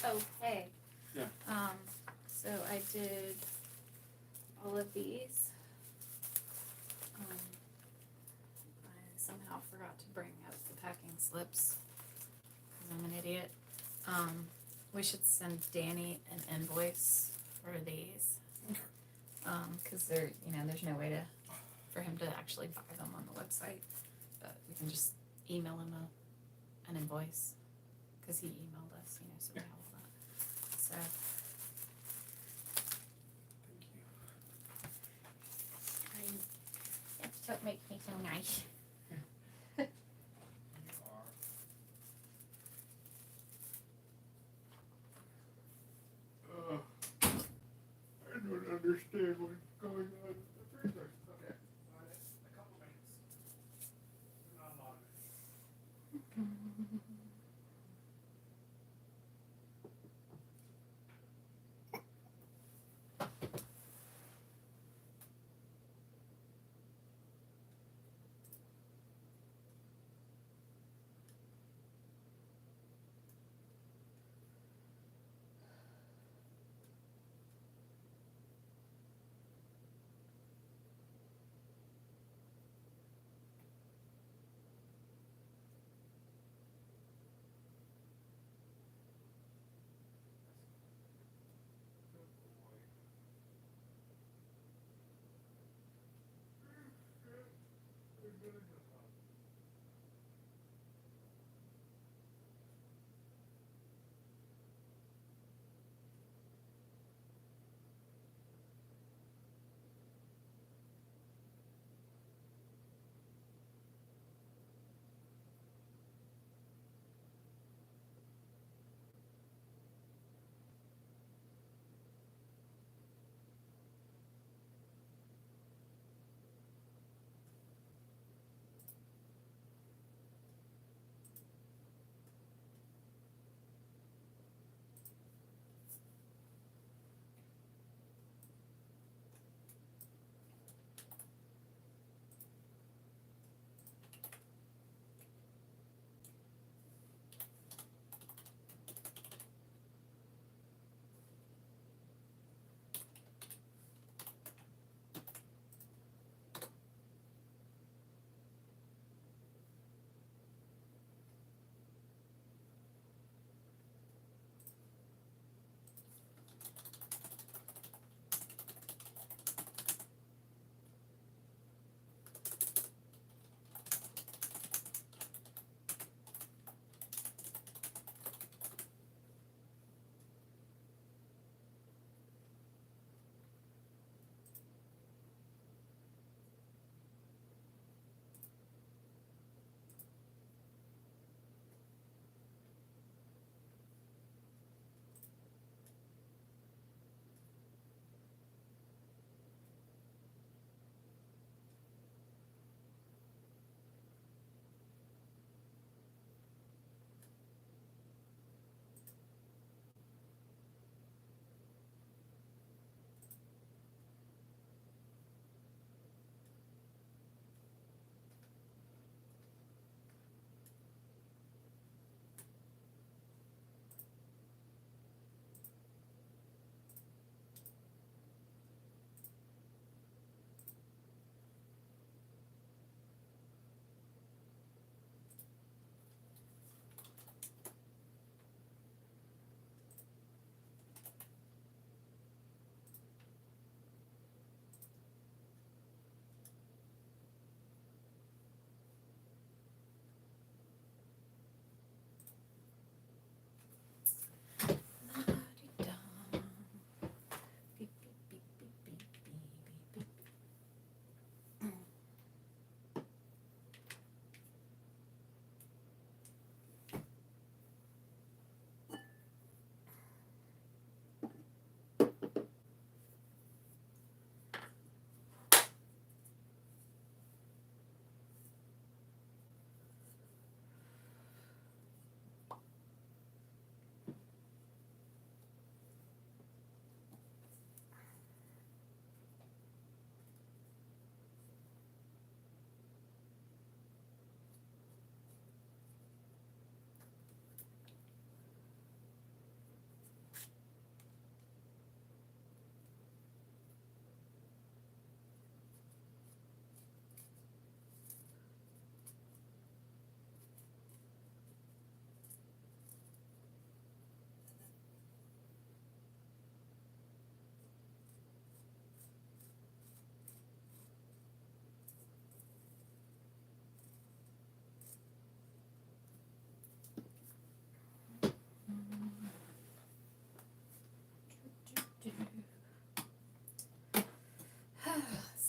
Oh, hey. Yeah. So I did all of these. I somehow forgot to bring out the packing slips because I'm an idiot. We should send Danny an invoice for these. Because there's no way for him to actually buy them on the website, but we can just email him an invoice because he emailed us, so we have all that. So. Thank you. That's what makes me so nice. I don't understand what's going on with the freezer. Okay, a couple minutes. Not a lot of it.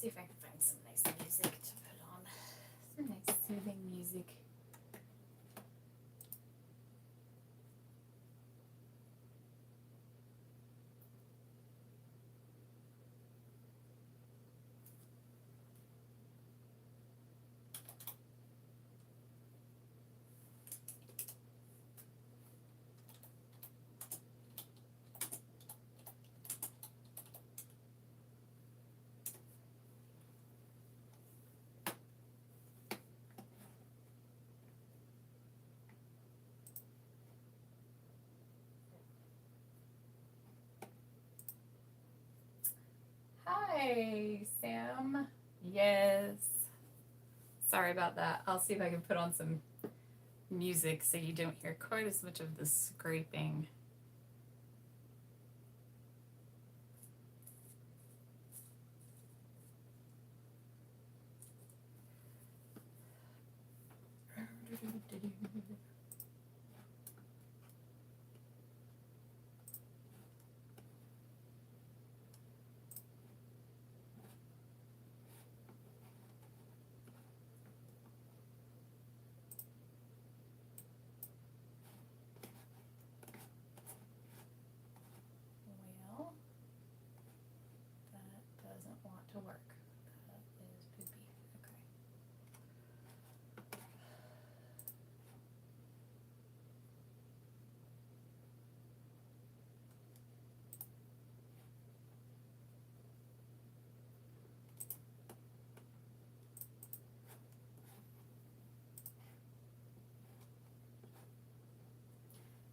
see if I can find some nice music to put on. Some nice soothing music. Hi, Sam. Yes. Sorry about that. I'll see if I can put on some music so you don't hear quite as much of the scraping. Well, that doesn't want to work. That is poopy. Okay.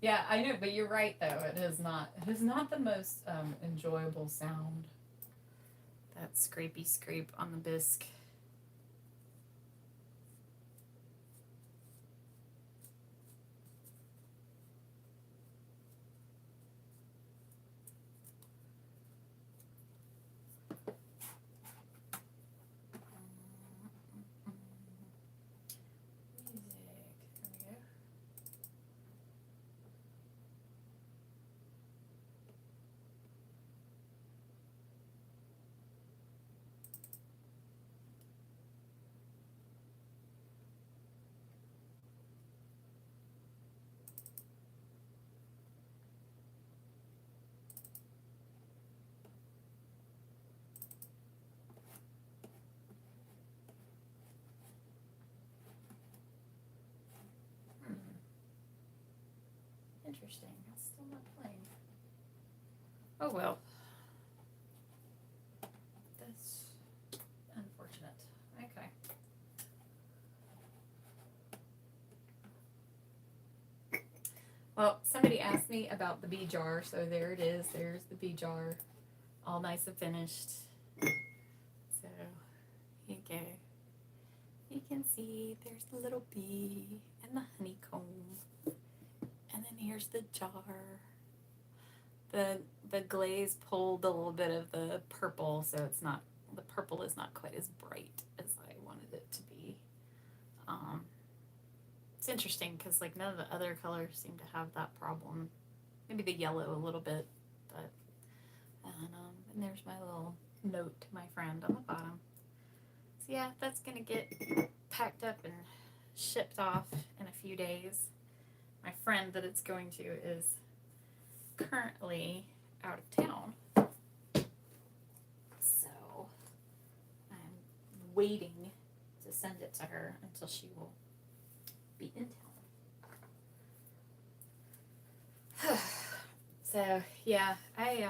Yeah, I know, but you're right though. It is not the most enjoyable sound. That scrapey scrape on the bisque. Music. There we go. Interesting. It's still not playing. Oh well. That's unfortunate. Okay. Well, somebody asked me about the bee jar, so there it is. There's the bee jar, all nice and finished. So, here you go. You can see there's the little bee and the honeycomb. And then here's the jar. The glaze pulled a little bit of the purple, so the purple is not quite as bright as I wanted it to be. It's interesting because like none of the other colors seem to have that problem. Maybe the yellow a little bit, but and there's my little note to my friend on the bottom. So yeah, that's gonna get packed up and shipped off in a few days. My friend that it's going to is currently out of town, so I'm waiting to send it to her until she will be in town. So yeah, I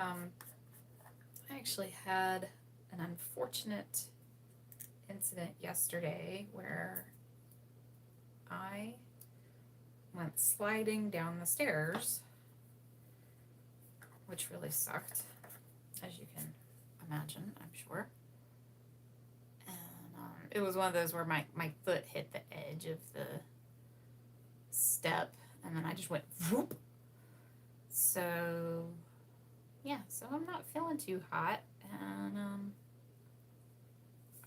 actually had an unfortunate incident yesterday where I went sliding down the stairs, which really sucked, as you can imagine, I'm sure. And it was one of those where my foot hit the edge of the step, and then I just went whoop. So yeah, so I'm not feeling too hot, and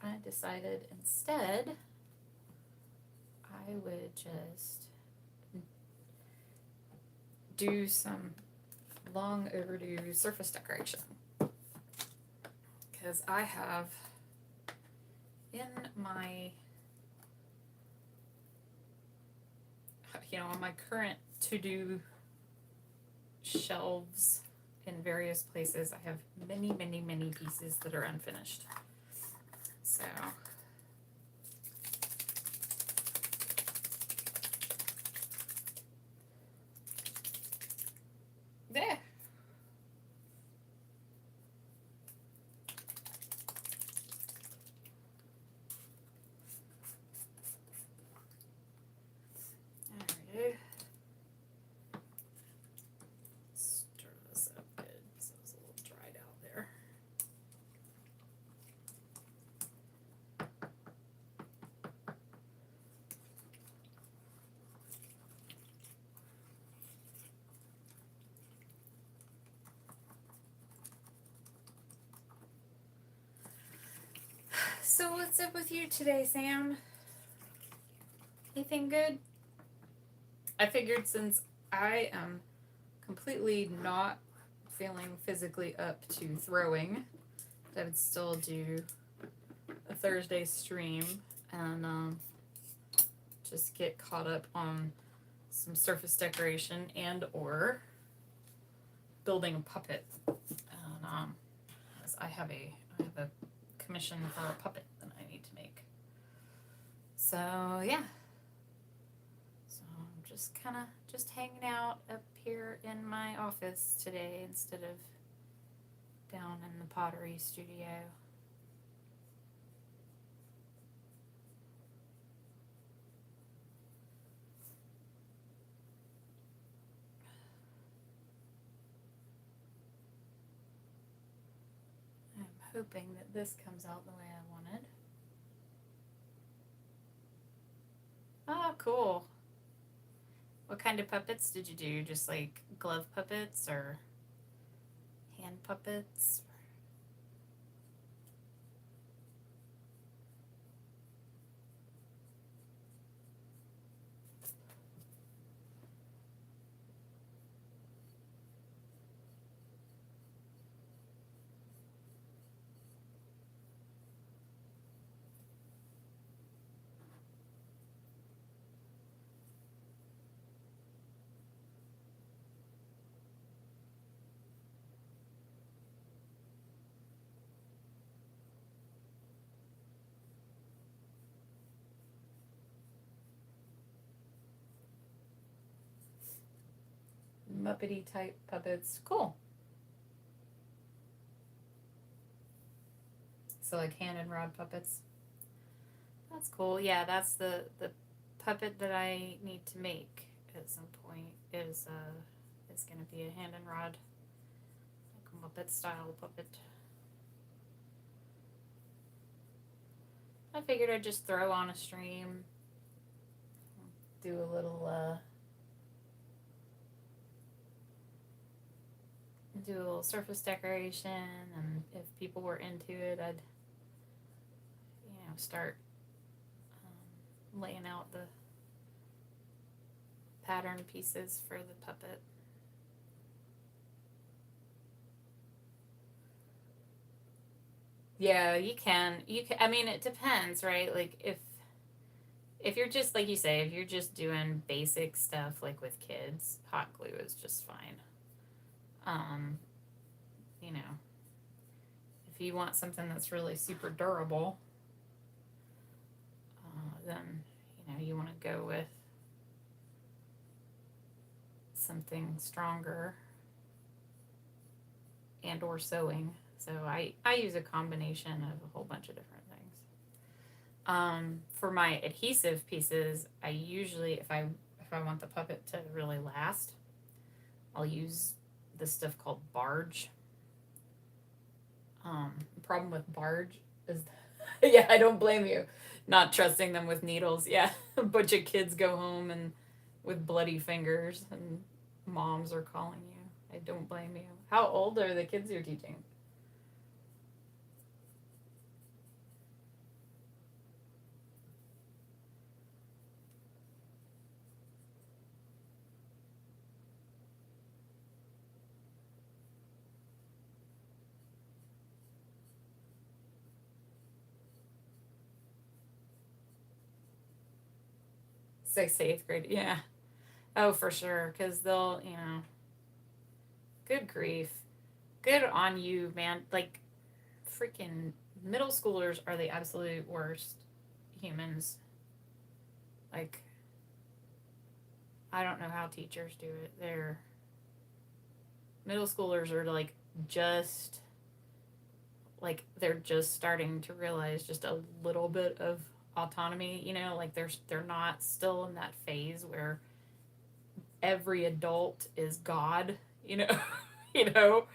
I decided instead I would just do some long overdue surface decoration, because I have in my, on my current to-do shelves in various places, I have many, many, many pieces that are unfinished. So there. Alrighty. Stir this up good so it's a little dried out there. So what's up with you today, Sam? Anything good? I figured since I am completely not feeling physically up to throwing, that I would still do a Thursday stream and just get caught up on some surface decoration and or building a puppet. And as I have a commission for a puppet that I need to make. So yeah. So I'm just hanging out up here in my office today instead of down in the pottery studio. I'm hoping that this comes out the way I wanted. Oh, cool. What kind of puppets did you do? Just like glove puppets or hand puppets? Muppety type puppets. Cool. So like hand and rod puppets. That's cool. Yeah, that's the puppet that I need to make at some point is gonna be a hand and rod, like a Muppet style puppet. I figured I'd just throw on a stream, do a little surface decoration, and if people were into it, I'd start laying out the pattern pieces for the puppet. Yeah, you can. I mean, it depends, right? Like if you're just like you say, if you're just doing basic stuff like with kids, hot glue is just fine. If you want something that's really super durable, then you want to go with something stronger and or sewing. So I use a combination of a whole bunch of different things. For my adhesive pieces, I usually, if I want the puppet to really last, I'll use this stuff called barge. The problem with barge is, yeah, I don't blame you. Not trusting them with needles. Yeah, a bunch of kids go home and with bloody fingers, and moms are calling you. I don't blame you. How old are the kids you're teaching? Sixth, eighth grade. Yeah. Oh, for sure. Because they'll, good grief. Good on you, man. Like, freaking middle schoolers are the absolute worst humans. Like, I don't know how teachers do it. Middle schoolers are just they're just starting to realize just a little bit of autonomy, like they're not still in that phase where every adult is God, you know.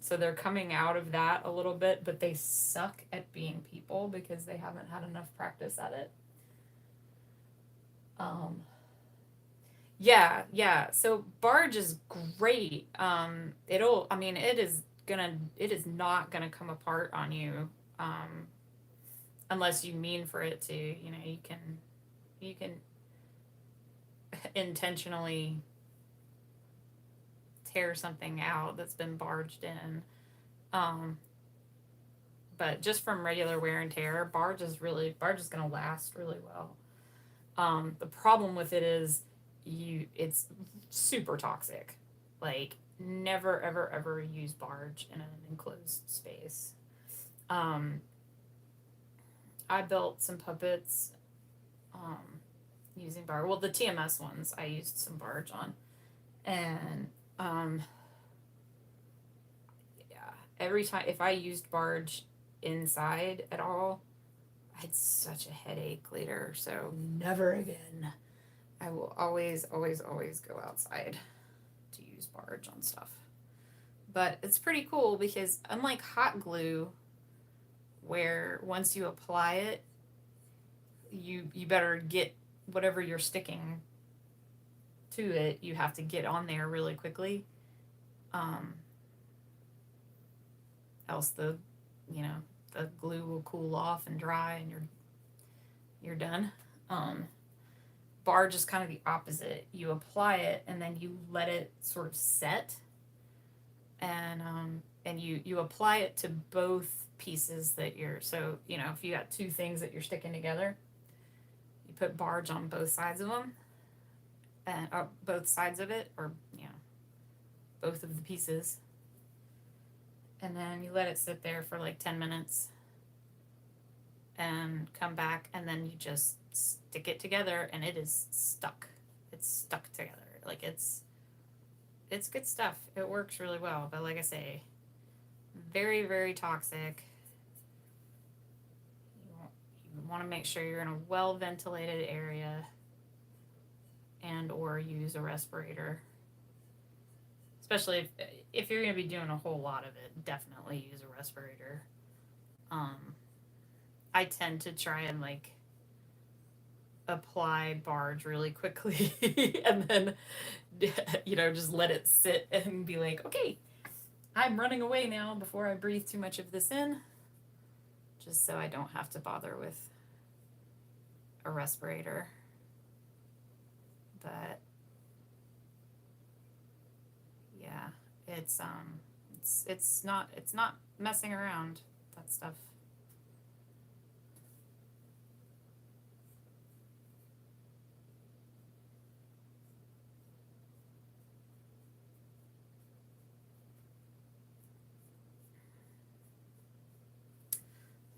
So they're coming out of that a little bit, but they suck at being people because they haven't had enough practice at it. Yeah. So barge is great. It is not gonna come apart on you, unless you mean for it to. You can intentionally tear something out that's been barged in. But just from regular wear and tear, barge is gonna last really well. The problem with it is it's super toxic. Like, never ever ever use barge in an enclosed space. Um, I built some puppets using barge. Well, the TMS ones I used some barge on, and yeah, every time if I used barge inside at all, I had such a headache later. So never again. I will always, always, always go outside to use barge on stuff. But it's pretty cool because unlike hot glue, where once you apply it, you better get whatever you're sticking to it, you have to get on there really quickly. Else the glue will cool off and dry and you're done. Barge is kind of the opposite. You apply it and then you let it sort of set, and you apply it to both pieces that if you got two things that you're sticking together, you put barge on both sides of them, and both sides of it, or both of the pieces, and then you let it sit there for like 10 minutes and come back, and then you just stick it together and it is stuck. It's stuck together. Like, it's good stuff. It works really well, but like I say, very, very toxic. You want to make sure you're in a well ventilated area, and or use a respirator. Especially if you're going to be doing a whole lot of it, definitely use a respirator. I tend to try and apply barge really quickly and then just let it sit and be like, okay, I'm running away now before I breathe too much of this in, just so I don't have to bother with a respirator. But yeah, it's not messing around, that stuff.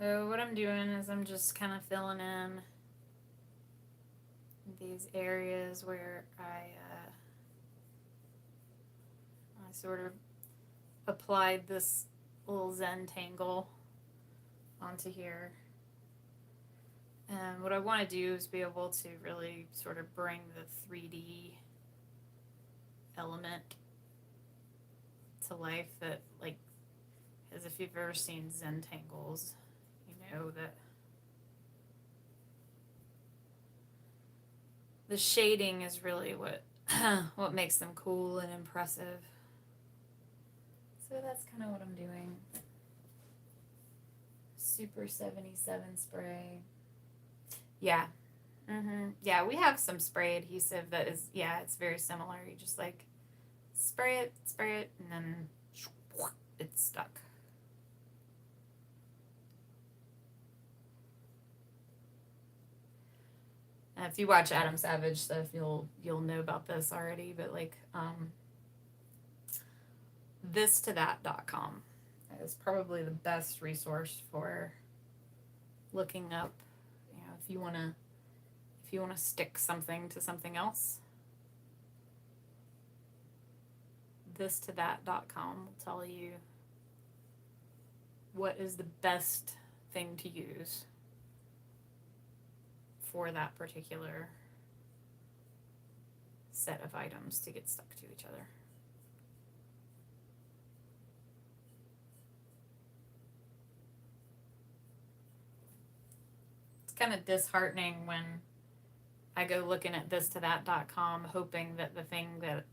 So what I'm doing is I'm just kind of filling in these areas where I sort of applied this little Zentangle onto here. And what I want to do is be able to really sort of bring the 3D element to life, that as if you've ever seen Zentangles, you know that the shading is really what what makes them cool and impressive. So that's kind of what I'm doing. Super 77 spray. Yeah. Yeah, we have some spray adhesive that is, it's very similar. You just spray it, and then it's stuck. If you watch Adam Savage stuff, you'll know about this already, but like thistothat.com is probably the best resource for looking up, if you want to stick something to something else. Thistothat.com will tell you what is the best thing to use for that particular set of items to get stuck to each other. It's kind of disheartening when I go looking at thistothat.com hoping that the thing that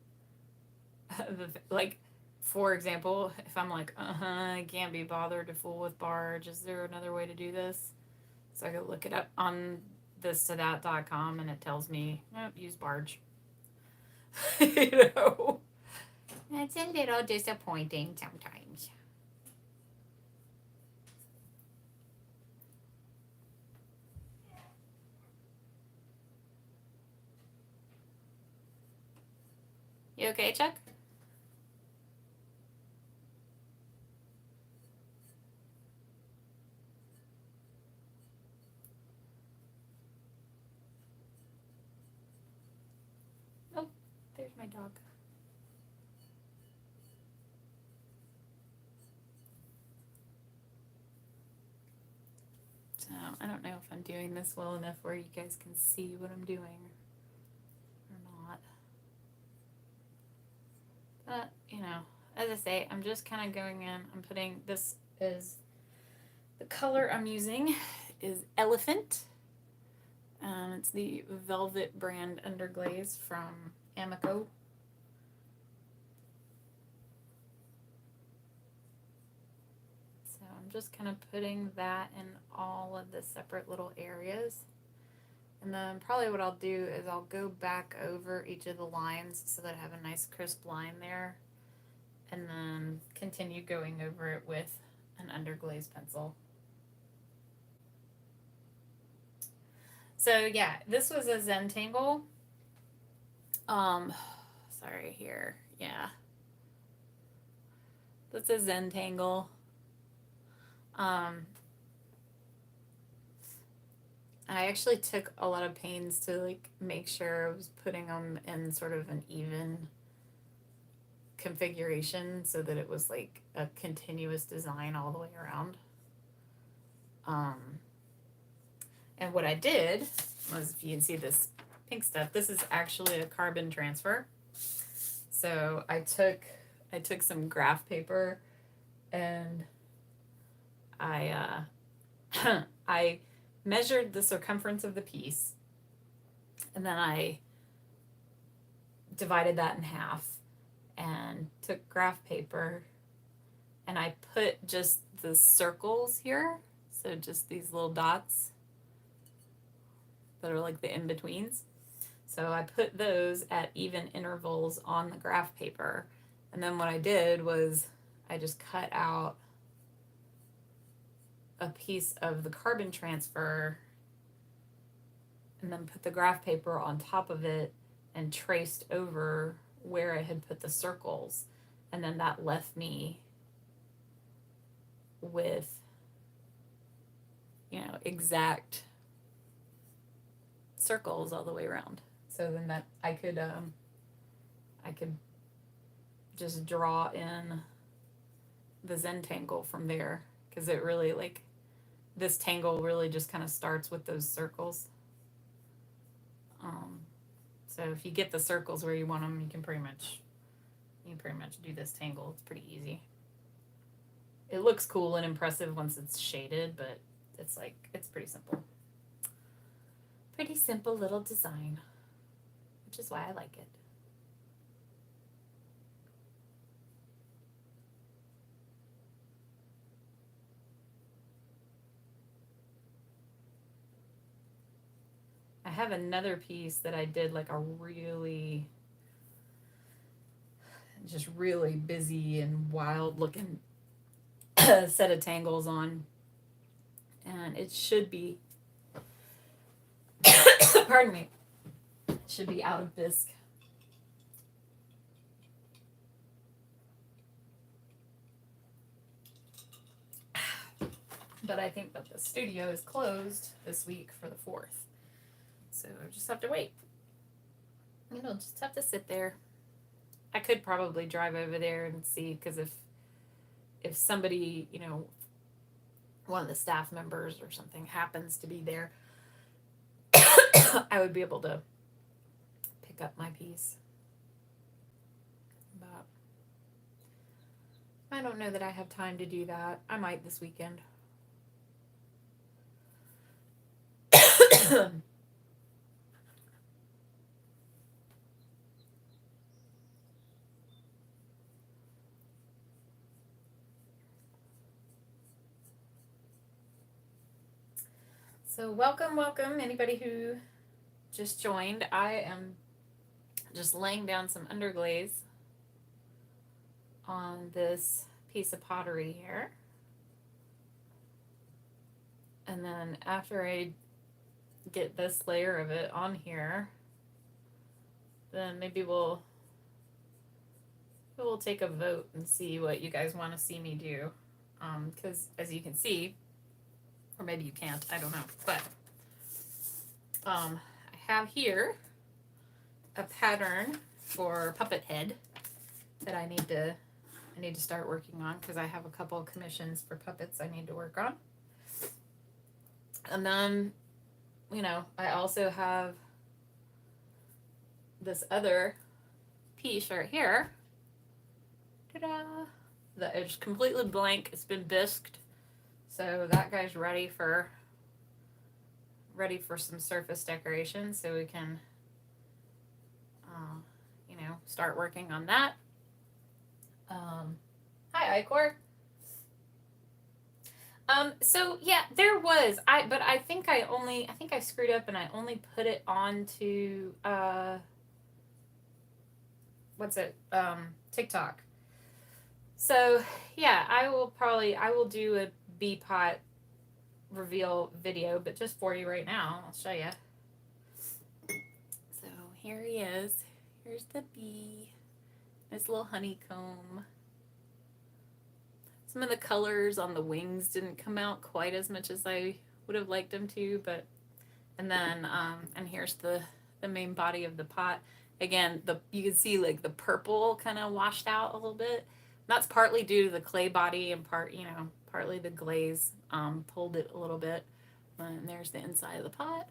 like, for example, if I'm like, I can't be bothered to fool with barge, is there another way to do this? So I go look it up on thistothat.com and it tells me, nope, use barge. It's a little disappointing sometimes. You okay, Chuck? Oh, there's my dog. So I don't know if I'm doing this well enough where you guys can see what I'm doing or not. But, as I say, I'm just kind of going in. I'm putting, this is, the color I'm using is Elephant. It's the Velvet brand Underglaze from Amico. So I'm just kind of putting that in all of the separate little areas. And then probably what I'll do is I'll go back over each of the lines so that I have a nice crisp line there. And then continue going over it with an underglaze pencil. So yeah, this was a Zentangle. Sorry here. Yeah. That's a Zentangle. I actually took a lot of pains to like make sure I was putting them in sort of an even configuration so that it was like a continuous design all the way around. And what I did was, if you can see this pink stuff, this is actually a carbon transfer. So I took some graph paper and I I measured the circumference of the piece, and then I divided that in half and took graph paper and I put just the circles here, so just these little dots that are like the in-betweens. So I put those at even intervals on the graph paper, and then what I did was I just cut out a piece of the carbon transfer and then put the graph paper on top of it and traced over where I had put the circles, and then that left me with exact circles all the way around. So then that I could just draw in the Zentangle from there, because it really, like, this tangle really just kind of starts with those circles. So if you get the circles where you want them, you can pretty much do this tangle. It's pretty easy. It looks cool and impressive once it's shaded, but it's pretty simple. Pretty simple little design, which is why I like it. I have another piece that I did like a really busy and wild looking set of tangles on, and it should be Pardon me. It should be out of bisque. But I think that the studio is closed this week for the 4th. So I just have to wait. You know, just have to sit there. I could probably drive over there and see, because if somebody, you know, one of the staff members or something happens to be there, I would be able to pick up my piece. But I don't know that I have time to do that. I might this weekend. So welcome, anybody who just joined. I am just laying down some underglaze on this piece of pottery here. And then after I get this layer of it on here, then maybe we'll take a vote and see what you guys want to see me do. Because as you can see, or maybe you can't, I don't know, but I have here a pattern for puppet head that I need to start working on, because I have a couple of commissions for puppets I need to work on. And then, you know, I also have this other piece right here. Ta-da! That is completely blank. It's been bisqued. So that guy's ready for some surface decoration, so we can, you know, start working on that. Hi, Icor. So yeah, there was, but I think I screwed up and I only put it onto, TikTok. So yeah, I will do a bee pot reveal video, but just for you right now, I'll show you. So here he is. Here's the bee. Nice little honeycomb. Some of the colors on the wings didn't come out quite as much as I would have liked them to, but, and then, and here's the main body of the pot. Again, you can see like the purple kind of washed out a little bit. That's partly due to the clay body and partly the glaze pulled it a little bit. And there's the inside of the pot.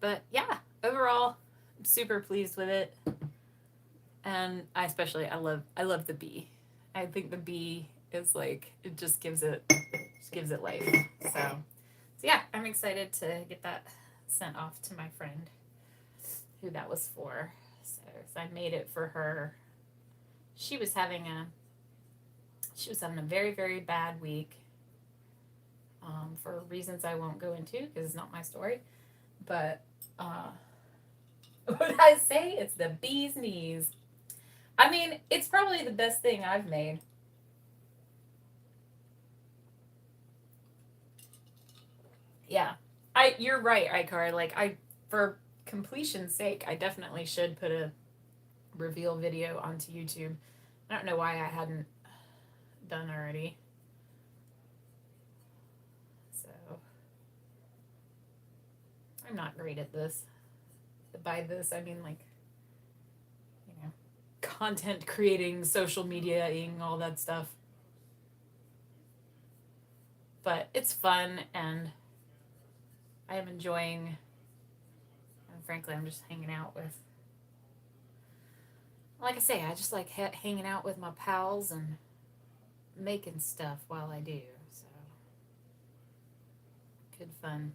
But yeah, overall, I'm super pleased with it. And I love the bee. I think the bee is like, it just gives it life. So yeah, I'm excited to get that sent off to my friend who that was for. So I made it for her. She was having a very, very bad week, for reasons I won't go into because it's not my story. But what did I say? It's the bee's knees. I mean, it's probably the best thing I've made. Yeah, you're right, Icar. Like, for completion's sake, I definitely should put a reveal video onto YouTube. I don't know why I hadn't done already. So I'm not great at this. By this, I mean, like, you know, content creating, social media-ing, all that stuff. But it's fun, and I am enjoying, and frankly, I'm just hanging out with, like I say, I just like hanging out with my pals and making stuff while I do. So good fun.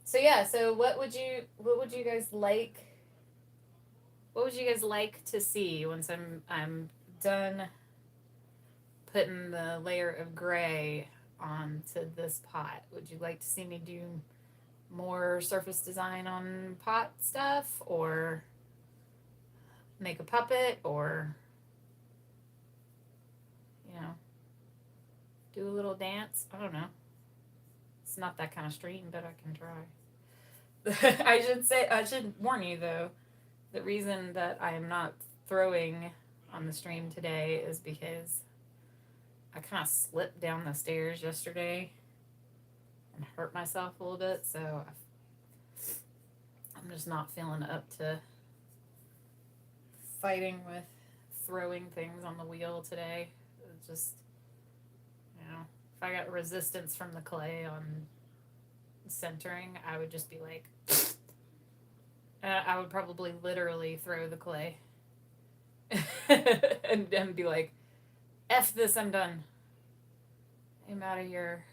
So yeah, so what would you guys like? What would you guys like to see once I'm done putting the layer of gray onto this pot? Would you like to see me do more surface design on pot stuff, or make a puppet, or, you know, do a little dance? I don't know. It's not that kind of stream, but I can try. I should warn you though, the reason that I am not throwing on the stream today is because I kind of slipped down the stairs yesterday and hurt myself a little bit, so I'm just not feeling up to fighting with throwing things on the wheel today. It's just, if I got resistance from the clay on centering, I would just be like, I would probably literally throw the clay and be like, F this, I'm done. I'm out of here.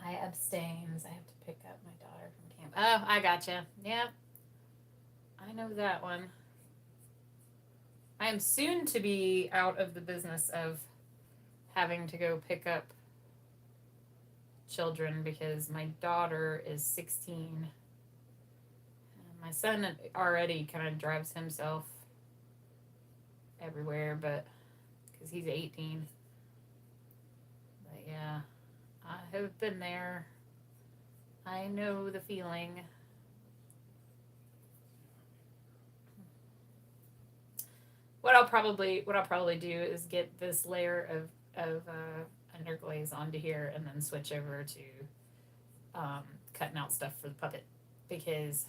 I abstains. I have to pick up my daughter from camp. Oh, I gotcha. Yeah. I know that one. I am soon to be out of the business of having to go pick up children because my daughter is 16. My son already kind of drives himself everywhere, but because he's 18. But yeah, I have been there. I know the feeling. What I'll probably do is get this layer of underglaze onto here and then switch over to cutting out stuff for the puppet, because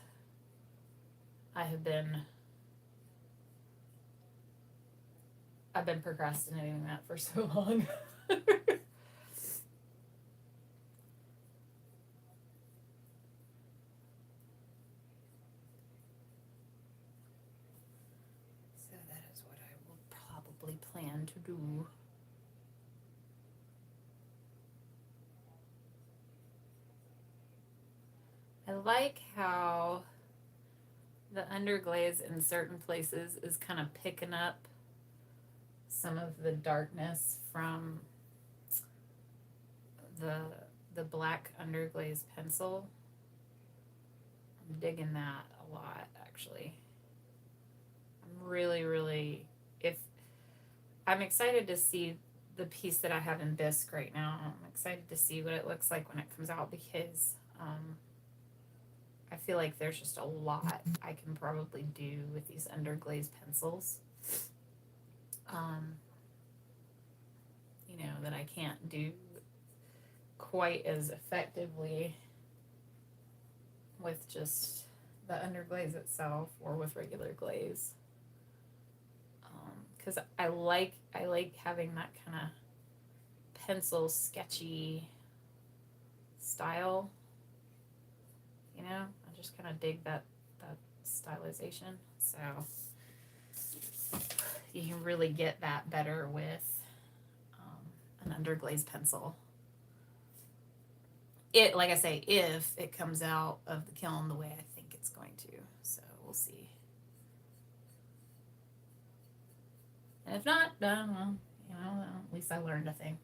I've been procrastinating that for so long. So that is what I will probably plan to do. I like how the underglaze in certain places is kind of picking up some of the darkness from the black underglaze pencil. I'm digging that a lot, actually. I'm really, if I'm excited to see the piece that I have in bisque right now. I'm excited to see what it looks like when it comes out, because I feel like there's just a lot I can probably do with these underglaze pencils. That I can't do quite as effectively with just the underglaze itself or with regular glaze. Because I like having that kind of pencil sketchy style. I just kind of dig that stylization. So you can really get that better with an underglaze pencil. Like I say, if it comes out of the kiln the way I think it's going to. So we'll see. And if not, well, at least I learned a thing.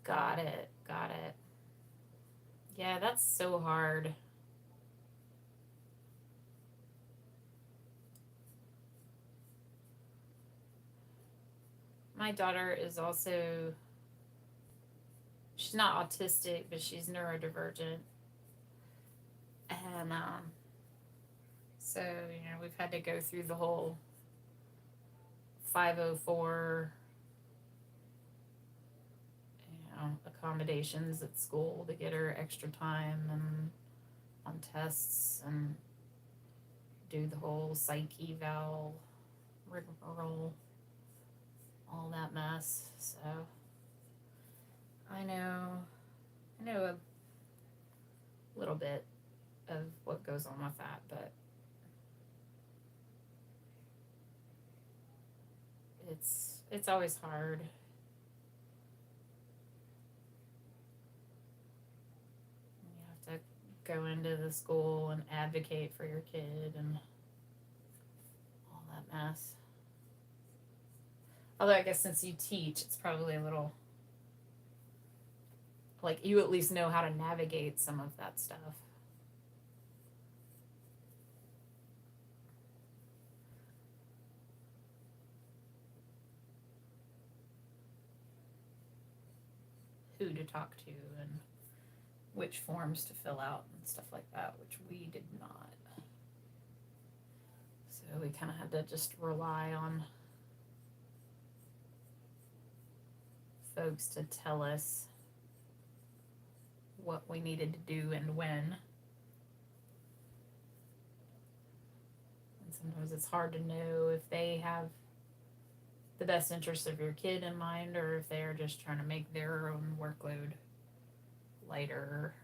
Got it. Yeah, that's so hard. My daughter is also, she's not autistic, but she's neurodivergent. And so, we've had to go through the whole 504 accommodations at school to get her extra time and on tests and do the whole psych eval rigmarole, all that mess. So I know a little bit of what goes on with that, but it's always hard. You have to go into the school and advocate for your kid and all that mess. Although I guess since you teach, it's probably a little, like, you at least know how to navigate some of that stuff. who to talk to and which forms to fill out and stuff like that, which we did not. So we kind of had to just rely on folks to tell us what we needed to do and when. And sometimes it's hard to know if they have the best interest of your kid in mind or if they are just trying to make their own workload lighter,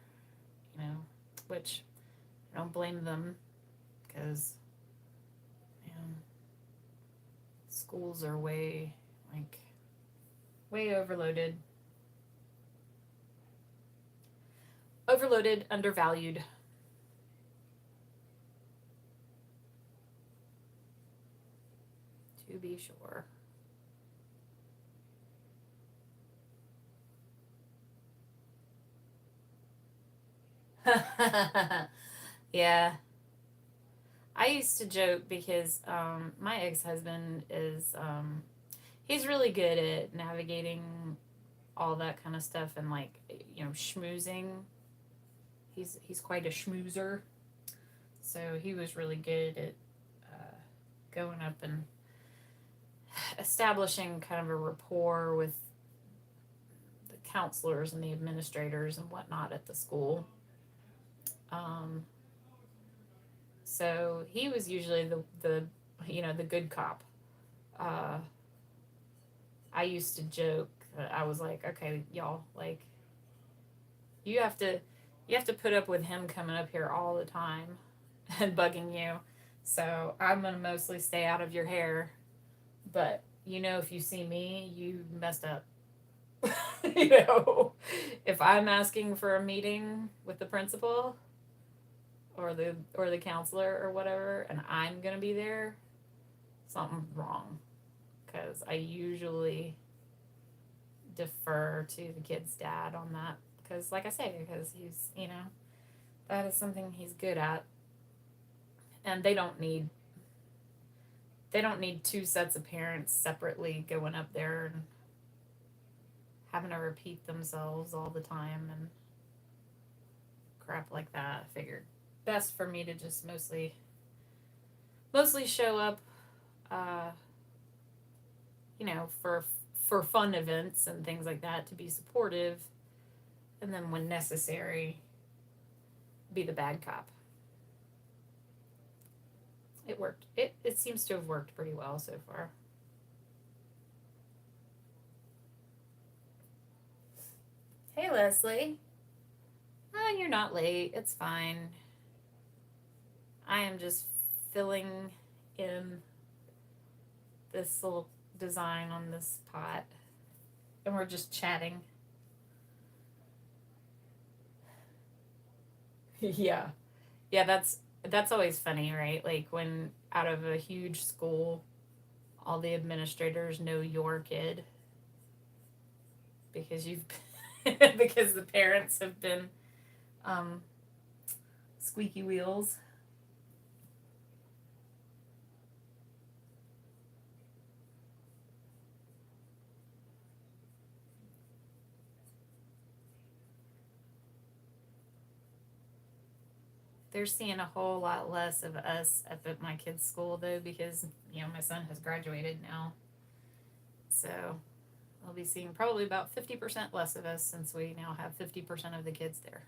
which I don't blame them, because schools are way overloaded, undervalued. To be sure. Yeah. I used to joke because my ex-husband is he's really good at navigating all that kind of stuff and schmoozing. He's quite a schmoozer. So he was really good at going up and establishing kind of a rapport with the counselors and the administrators and whatnot at the school. So he was usually the good cop. I used to joke that I was like, okay, y'all, you have to put up with him coming up here all the time and bugging you. So I'm gonna mostly stay out of your hair, but if you see me, you messed up. If I'm asking for a meeting with the principal or the counselor or whatever, and I'm gonna be there, something's wrong. Because I usually defer to the kid's dad on that. Because, like I say, because he's, that is something he's good at. And they don't need two sets of parents separately going up there and having to repeat themselves all the time and crap like that. I figured best for me to just mostly show up, for fun events and things like that, to be supportive, and then when necessary, be the bad cop. It worked. It seems to have worked pretty well so far. Hey, Leslie. Oh, you're not late. It's fine. I am just filling in this little design on this pot, and we're just chatting. Yeah. Yeah, that's always funny, right? Like when out of a huge school, all the administrators know your kid because you've because the parents have been squeaky wheels. They're seeing a whole lot less of us up at my kids' school, though, because my son has graduated now, so I'll be seeing probably about 50% less of us since we now have 50% of the kids there.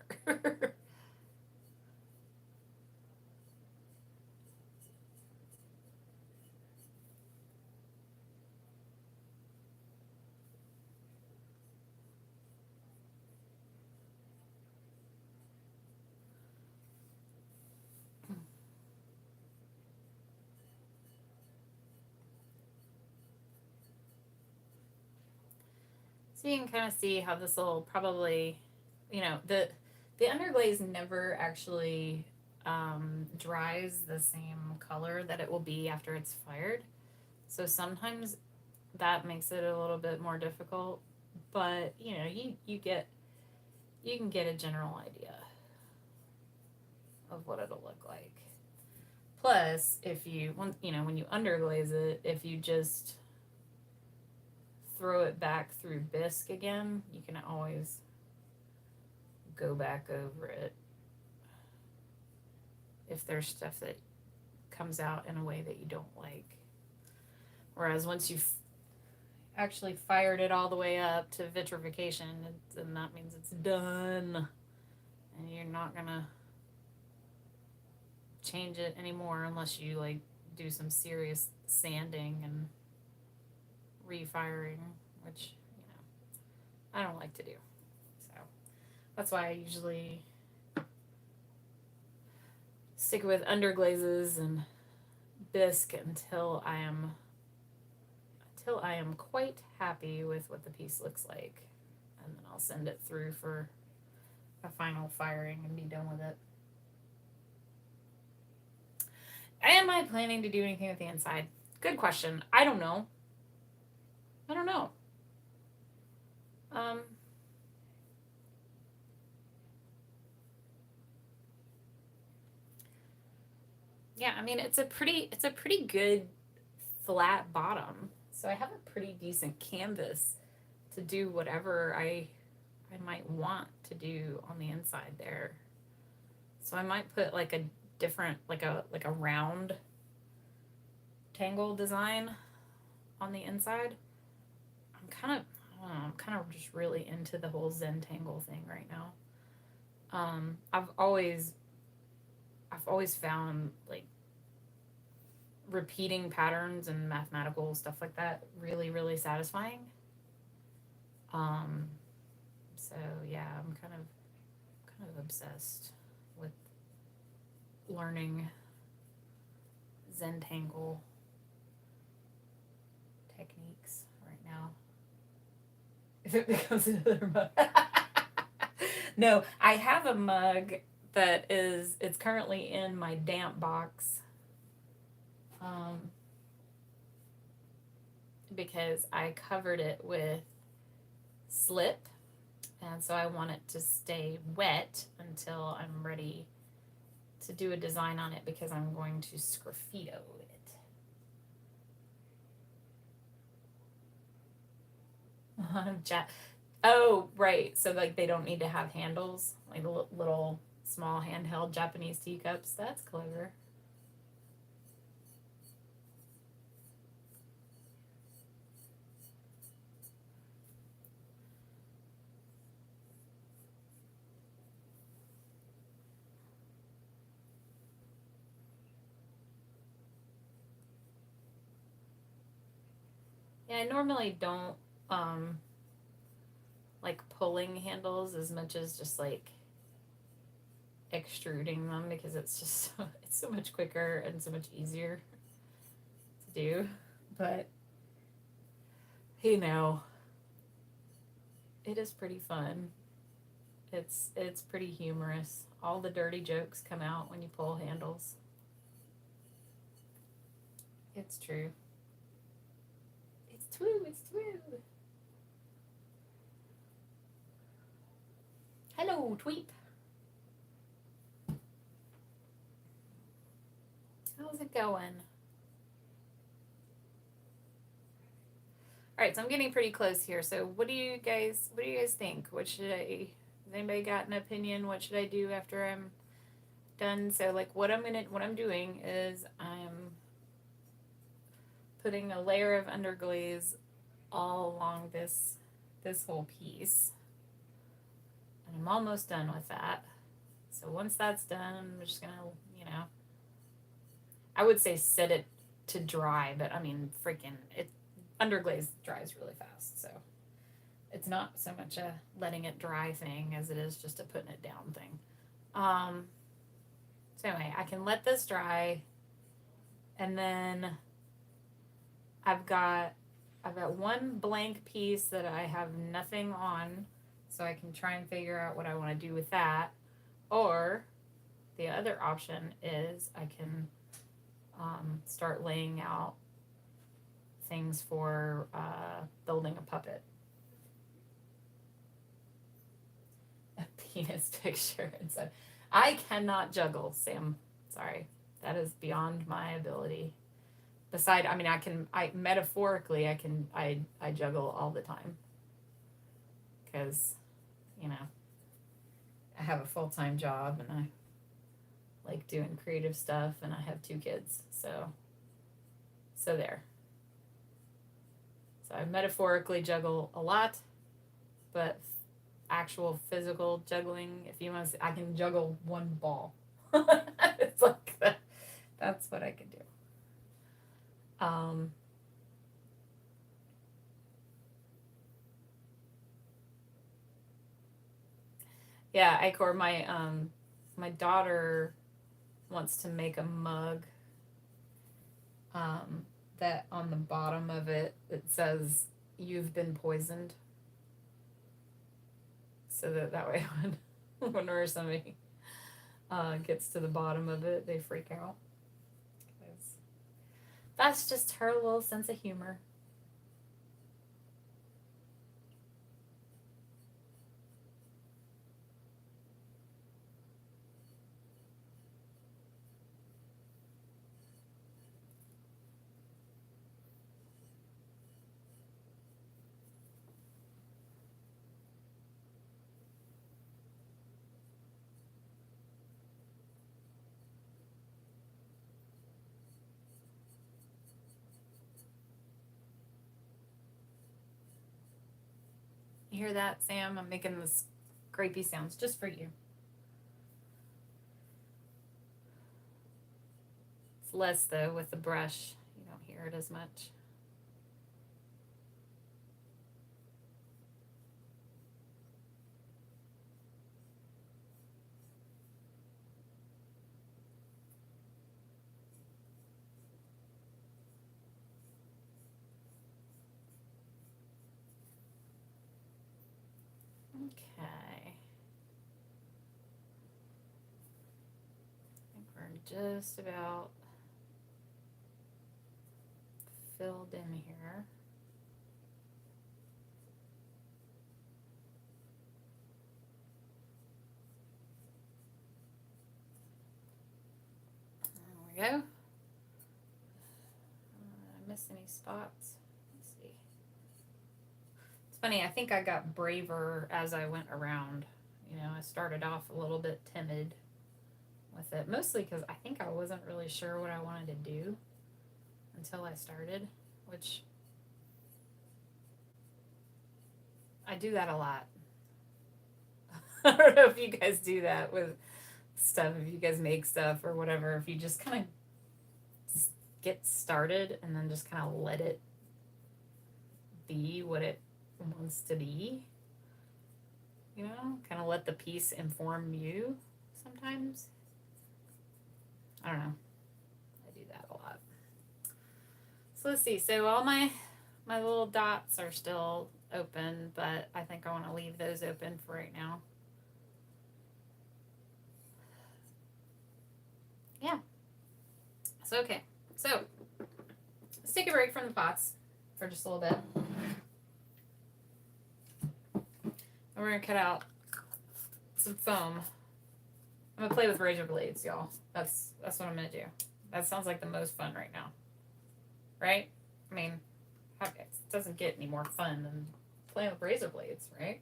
So you can kind of see how this will probably, the underglaze never actually dries the same color that it will be after it's fired. So sometimes that makes it a little bit more difficult, but you can get a general idea of what it'll look like. Plus, if you when you underglaze it, if you just throw it back through bisque again, you can always go back over it if there's stuff that comes out in a way that you don't like. Whereas once you've actually fired it all the way up to vitrification, then that means it's done. And you're not gonna change it anymore unless you like do some serious sanding and refiring, which, you know, I don't like to do. So that's why I usually stick with underglazes and bisque until I am quite happy with what the piece looks like, and then I'll send it through for a final firing and be done with it. Am I planning to do anything with the inside? Good question. I don't know. Yeah, I mean, it's a pretty good flat bottom. So I have a pretty decent canvas to do whatever I might want to do on the inside there. So I might put like a different, like a round tangle design on the inside. I'm kind of just really into the whole Zen tangle thing right now. I've always found like repeating patterns and mathematical stuff like that really, really satisfying. So yeah, I'm kind of obsessed with learning Zentangle techniques right now. If it becomes another mug. No, I have a mug that it's currently in my damp box. Because I covered it with slip, and so I want it to stay wet until I'm ready to do a design on it, because I'm going to sgraffito it. Oh, right. So like they don't need to have handles, like little small handheld Japanese teacups. That's clever. Yeah, I normally don't like pulling handles as much as just like extruding them, because it's just it's so much quicker and so much easier to do. But you know, it is pretty fun. It's pretty humorous. All the dirty jokes come out when you pull handles. It's true. It's true. It's true. Hello, Tweep. How's it going? All right, so I'm getting pretty close here. So what do you guys think? Has anybody got an opinion? What should I do after I'm done? So like what I'm doing is I'm putting a layer of underglaze all along this whole piece. And I'm almost done with that. So once that's done, I'm just gonna, I would say set it to dry, but I mean, underglaze dries really fast, so it's not so much a letting it dry thing as it is just a putting it down thing. So anyway, I can let this dry, and then I've got one blank piece that I have nothing on, so I can try and figure out what I want to do with that. Or the other option is I can start laying out things for building a puppet. A penis picture. And so I cannot juggle, Sam. Sorry. That is beyond my ability. I mean, I metaphorically, I juggle all the time. Because, you know, I have a full-time job and I like doing creative stuff and I have 2 kids. So there. So I metaphorically juggle a lot, but actual physical juggling, if you want to, I can juggle 1 ball. It's like that. That's what I can do. Yeah, Icor, my daughter wants to make a mug that on the bottom of it says "You've been poisoned," so that way whenever somebody gets to the bottom of it, they freak out. 'Cause that's just her little sense of humor. You hear that, Sam? I'm making this scrapey sounds just for you. It's less though with the brush. You don't hear it as much. Okay. I think we're just about filled in here. There we go. I miss any spots? Let's see. It's funny, I think I got braver as I went around. You know, I started off a little bit timid with it, mostly because I think I wasn't really sure what I wanted to do until I started, which I do that a lot. I don't know if you guys do that with stuff, if you guys make stuff or whatever, if you just kind of get started and then just kind of let it be what it wants to be, you know, kind of let the piece inform you sometimes. I don't know. I do that a lot. So let's see. So all my little dots are still open, but I think I want to leave those open for right now. Yeah. So, okay. So, let's take a break from the pots for just a little bit. And we're going to cut out some foam. I'm going to play with razor blades, y'all. That's what I'm going to do. That sounds like the most fun right now. Right? I mean, it doesn't get any more fun than playing with razor blades, right?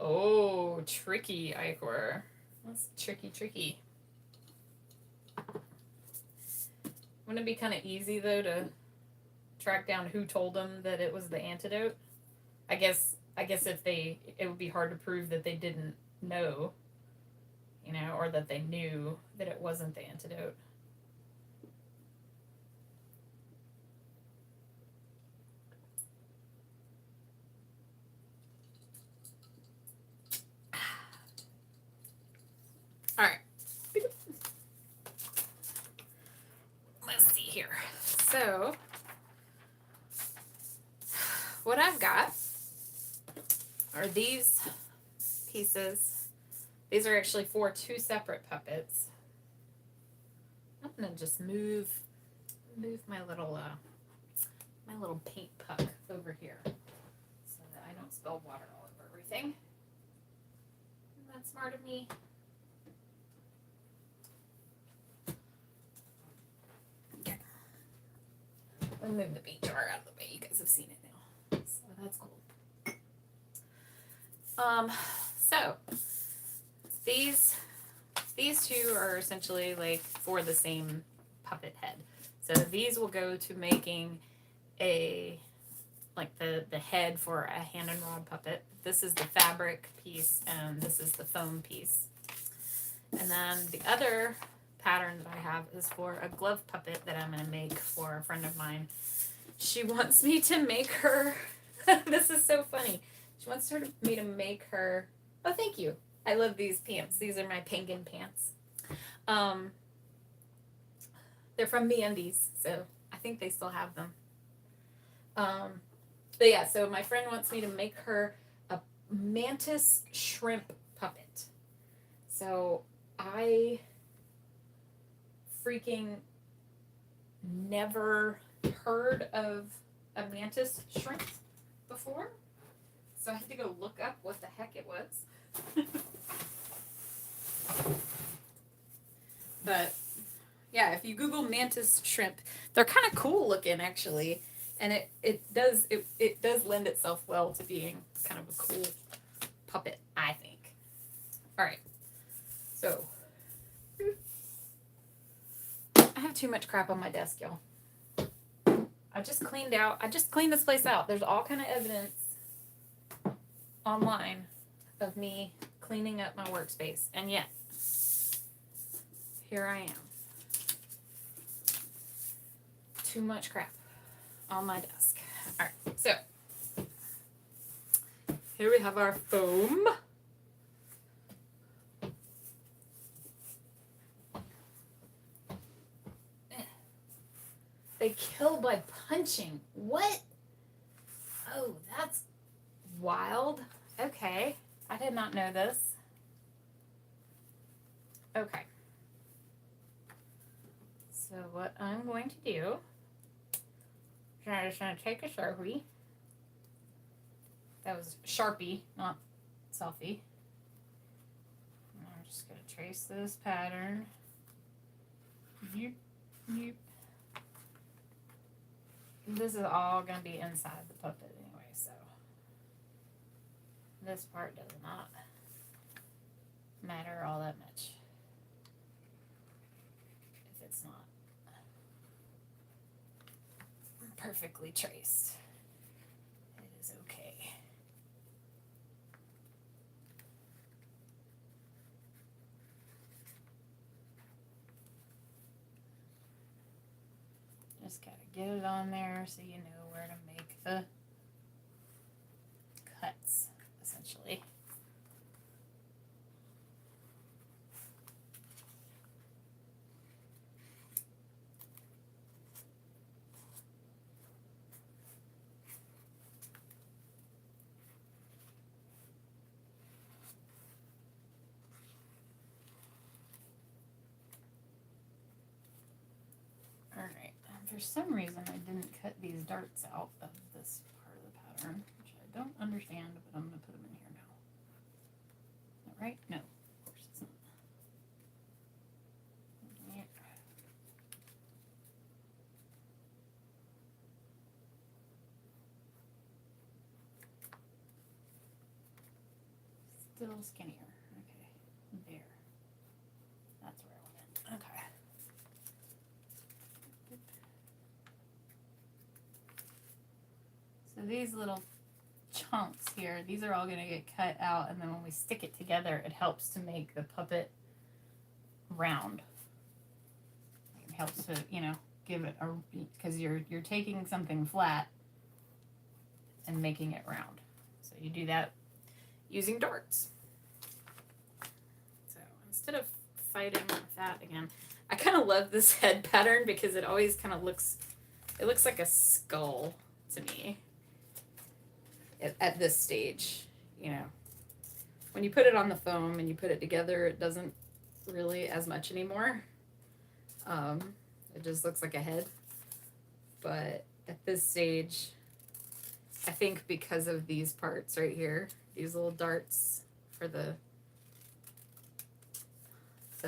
Oh, tricky, Icor. That's tricky. Wouldn't it be kind of easy, though, to track down who told them that it was the antidote? I guess if it would be hard to prove that they didn't know, you know, or that they knew that it wasn't the antidote. All right. Let's see here. So, what I've got are these pieces. These are actually for 2 separate puppets. I'm gonna just move my little paint puck over here so that I don't spill water all over everything. Isn't that smart of me? I'll move the paint jar out of the way. You guys have seen it now, so that's cool. So these two are essentially like for the same puppet head. So these will go to making the head for a hand and rod puppet. This is the fabric piece and this is the foam piece. And then the other pattern that I have is for a glove puppet that I'm going to make for a friend of mine. She wants me to make her, this is so funny. She wants me to make her, oh, thank you. I love these pants. These are my penguin pants. They're from MeUndies, so I think they still have them. But yeah, so my friend wants me to make her a mantis shrimp puppet. So I freaking never heard of a mantis shrimp before. So I had to go look up what the heck it was. But yeah, if you Google mantis shrimp, they're kind of cool looking actually. And it does lend itself well to being kind of a cool puppet, I think. All right. So I have too much crap on my desk, y'all. I just cleaned this place out. There's all kind of evidence online of me cleaning up my workspace. And yet, here I am. Too much crap on my desk. All right, so here we have our foam. They kill by punching. What? Oh, that's wild. Okay, I did not know this. Okay. So what I'm going to do, I'm just going to take a Sharpie. That was Sharpie, not Selfie. And I'm just going to trace this pattern. Yoop, yoop. This is all going to be inside the puppet anyway, so this part does not matter all that much if it's not perfectly traced. It is okay. Just gotta get it on there so you know where to make the cuts, essentially. Alright, for some reason I didn't cut these darts out of this part of the pattern, which I don't understand, but I'm going to put them in here now. Is that right? No, of course it's not. Yeah. Still skinnier. Okay, there. That's where I want it. Okay. So these little chunks here, these are all going to get cut out, and then when we stick it together, it helps to make the puppet round. It helps to, you know, give it a, because you're taking something flat and making it round. So you do that using darts. So instead of fighting with that again, I kind of love this head pattern because it always kind of looks, it looks like a skull to me at this stage. You know, when you put it on the foam and you put it together, it doesn't really as much anymore. It just looks like a head. But at this stage, I think because of these parts right here, these little darts for the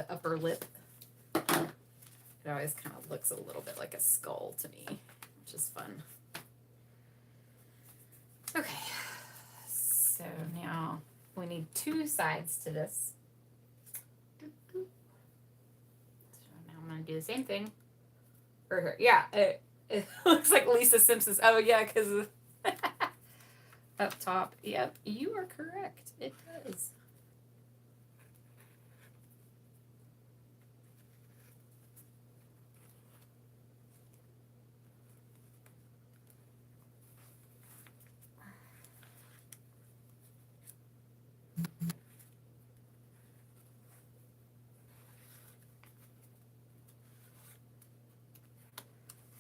upper lip, it always kind of looks a little bit like a skull to me which is fun. Okay, so now we need 2 sides to this. So now I'm going to do the same thing. Or, yeah, it looks like Lisa Simpson's. Oh, yeah, because up top. Yep, you are correct. It does.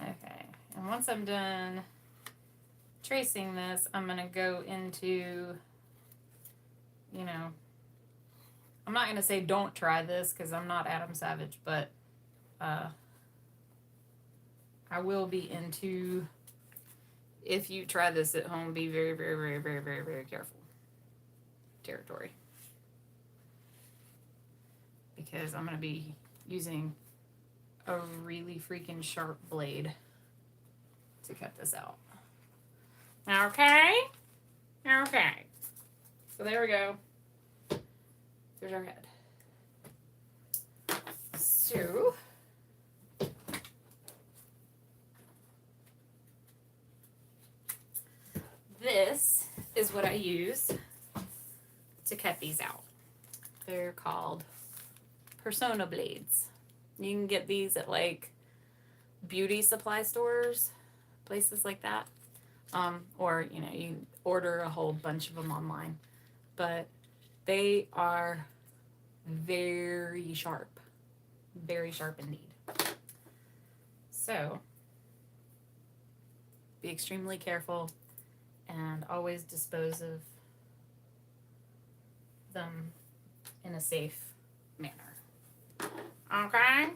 Okay, and once I'm done tracing this, I'm going to go into, you know, I'm not going to say don't try this because I'm not Adam Savage, but I will be into, if you try this at home, be very, very, very, very, very, very careful territory. Because I'm going to be using a really freaking sharp blade to cut this out. Okay? Okay. So there we go. There's our head. So, this is what I use to cut these out. They're called Persona blades. You can get these at like beauty supply stores, places like that. Or, you know, you can order a whole bunch of them online. But they are very sharp indeed. So, be extremely careful and always dispose of them in a safe manner. Okay?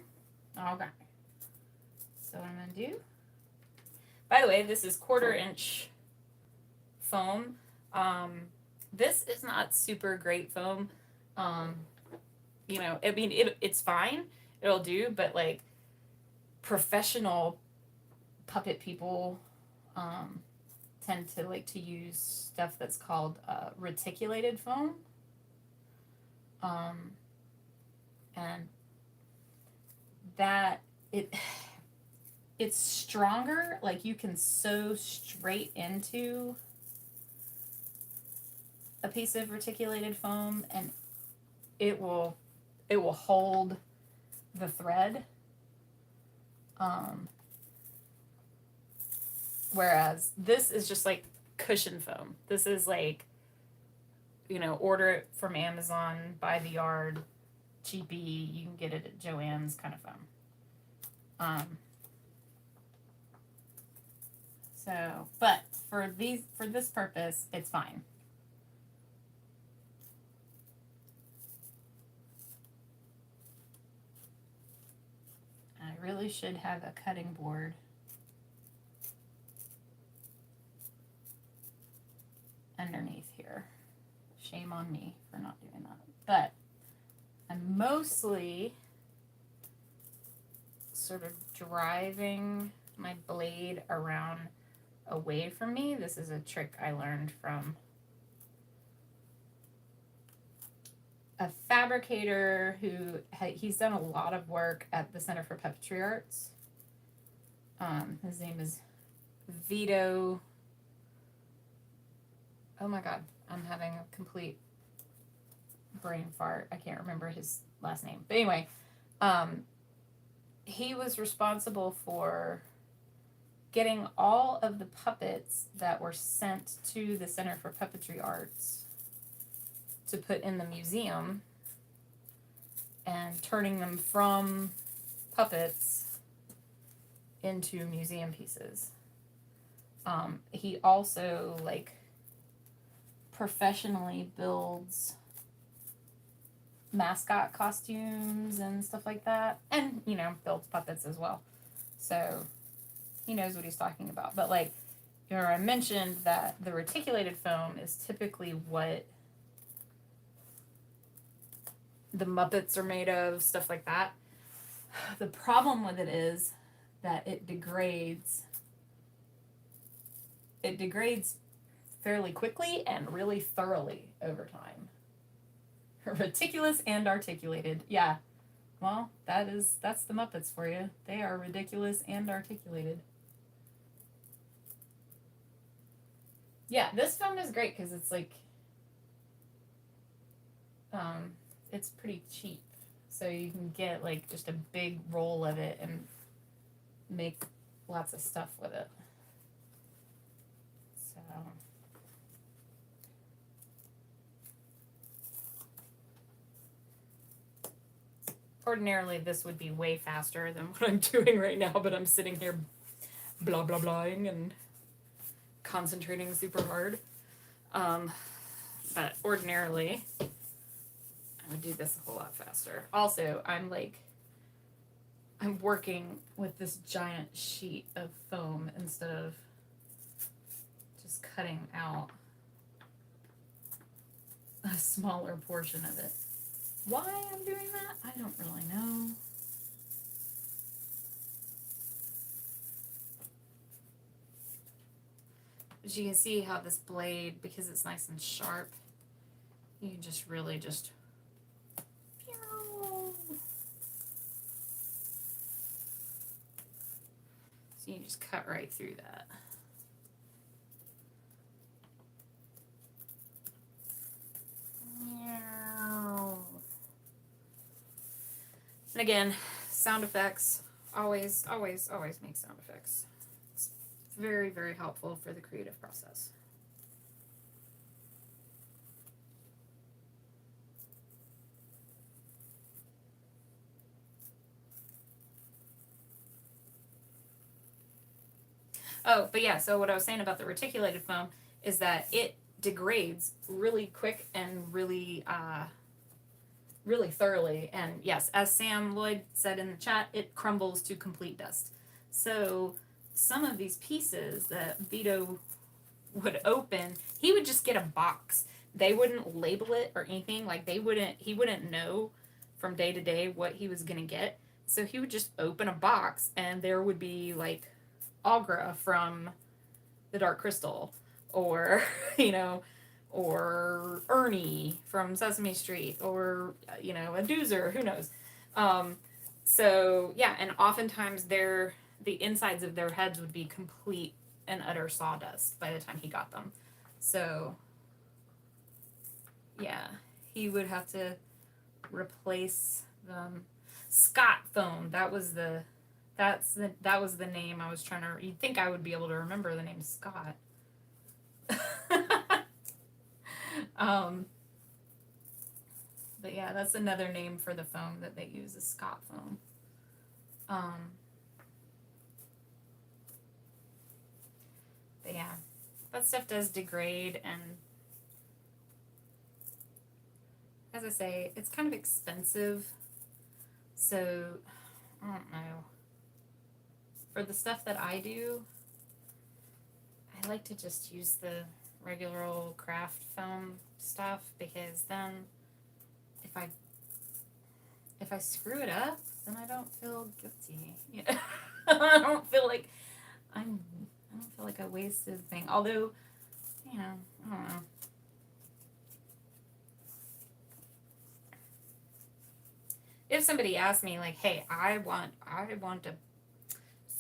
Okay. So what I'm going to do, by the way, this is 1/4 inch foam. This is not super great foam. You know, I mean, it's fine. It'll do, but like professional puppet people tend to like to use stuff that's called reticulated foam. And that it's stronger, like you can sew straight into a piece of reticulated foam and it will hold the thread. Whereas this is just like cushion foam. This is like, you know, order it from Amazon, buy the yard, cheapy, you can get it at Joann's kind of foam. So, but for this purpose, it's fine. I really should have a cutting board. Underneath here. Shame on me for not doing that. But I'm mostly sort of driving my blade around away from me. This is a trick I learned from a fabricator who he's done a lot of work at the Center for Puppetry Arts. His name is Vito. Oh my god, I'm having a complete brain fart. I can't remember his last name. But anyway, he was responsible for getting all of the puppets that were sent to the Center for Puppetry Arts to put in the museum and turning them from puppets into museum pieces. He also like professionally builds mascot costumes and stuff like that, and you know, builds puppets as well, so he knows what he's talking about. But like, you know, I mentioned that the reticulated foam is typically what the Muppets are made of, stuff like that. The problem with it is that it degrades it degrades fairly quickly and really thoroughly over time. Reticulous and articulated. Yeah. Well, that's the Muppets for you. They are ridiculous and articulated. Yeah, this foam is great because it's like, it's pretty cheap. So you can get like just a big roll of it and make lots of stuff with it. So. Ordinarily, this would be way faster than what I'm doing right now, but I'm sitting here blah blah blahing and concentrating super hard. But ordinarily, I would do this a whole lot faster. Also, I'm working with this giant sheet of foam instead of just cutting out a smaller portion of it. Why I'm doing that, I don't really know. As you can see how this blade, because it's nice and sharp, you can just really just so you just cut right through that. And again, sound effects, always make sound effects. It's very, very helpful for the creative process. Oh, but yeah, so what I was saying about the reticulated foam is that it degrades really quick and really thoroughly. And yes, as Sam Lloyd said in the chat, it crumbles to complete dust. So some of these pieces that Vito would open, he would just get a box. They wouldn't label it or anything. Like he wouldn't know from day to day what he was gonna get. So he would just open a box and there would be like Agra from the Dark Crystal, or or Ernie from Sesame Street, or a Doozer, who knows. So yeah, and oftentimes the insides of their heads would be complete and utter sawdust by the time he got them. So yeah, he would have to replace them. Scott foam, that was the name I was trying to. You'd think I would be able to remember the name Scott. But yeah, that's another name for the foam that they use, is Scott foam. But yeah, that stuff does degrade, and as I say, it's kind of expensive. So I don't know. For the stuff that I do, I like to just use the regular old craft foam stuff, because then if I screw it up, then I don't feel guilty. I don't feel like I wasted a thing. Although, I don't know. If somebody asked me like, "Hey, I want a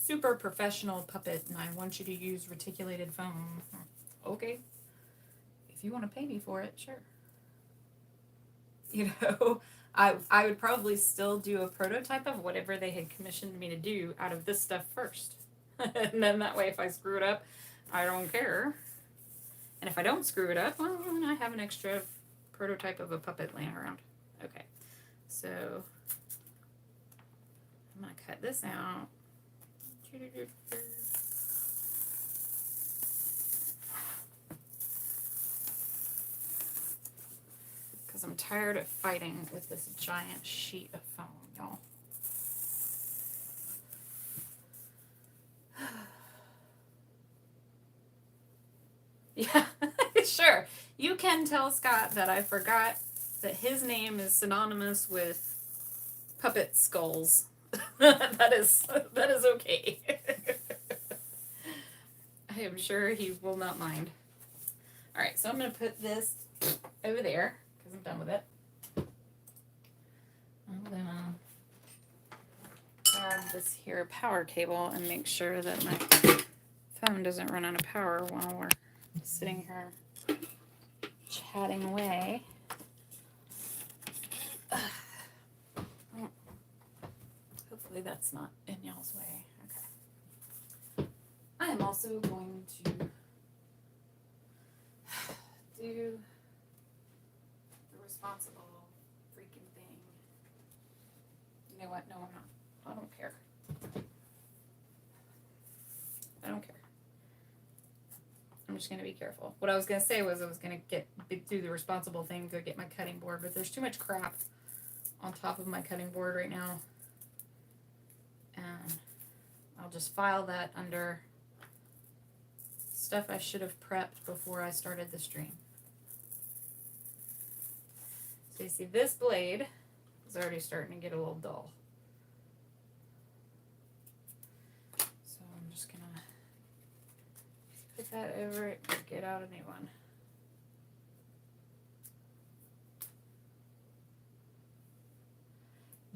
super professional puppet and I want you to use reticulated foam," okay. If you want to pay me for it, sure. I would probably still do a prototype of whatever they had commissioned me to do out of this stuff first. And then that way, if I screw it up, I don't care. And if I don't screw it up, well, then I have an extra prototype of a puppet laying around. Okay, so I'm going to cut this out. Because I'm tired of fighting with this giant sheet of foam, y'all. Yeah, sure. You can tell Scott that I forgot that his name is synonymous with puppet skulls. that is okay. I am sure he will not mind. Alright, so I'm going to put this over there because I'm done with it. I'm going to grab this here power cable and make sure that my phone doesn't run out of power while we're sitting here chatting away. Hopefully that's not in y'all's way. Okay. I am also going to do the responsible freaking thing. You know what? No, I'm not. I don't care. I don't care. I'm just going to be careful. What I was going to say was I was going to do the responsible thing, go get my cutting board, but there's too much crap on top of my cutting board right now. And I'll just file that under stuff I should have prepped before I started the stream. So you see this blade is already starting to get a little dull. So I'm just going to put that over it and get out a new one.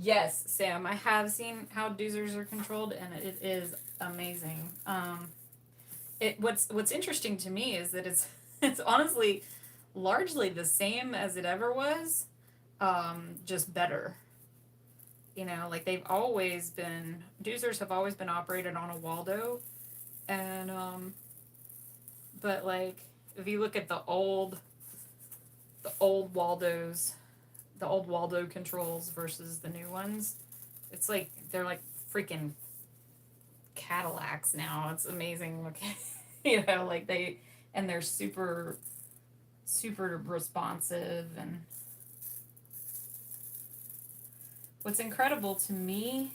Yes, Sam, I have seen how doozers are controlled, and it is amazing. What's interesting to me is that it's honestly largely the same as it ever was, just better. You know, like doozers have always been operated on a Waldo, and but like if you look at the old Waldos, the old Waldo controls versus the new ones, it's like they're like freaking Cadillacs now. It's amazing looking. You know, like they're super responsive. And what's incredible to me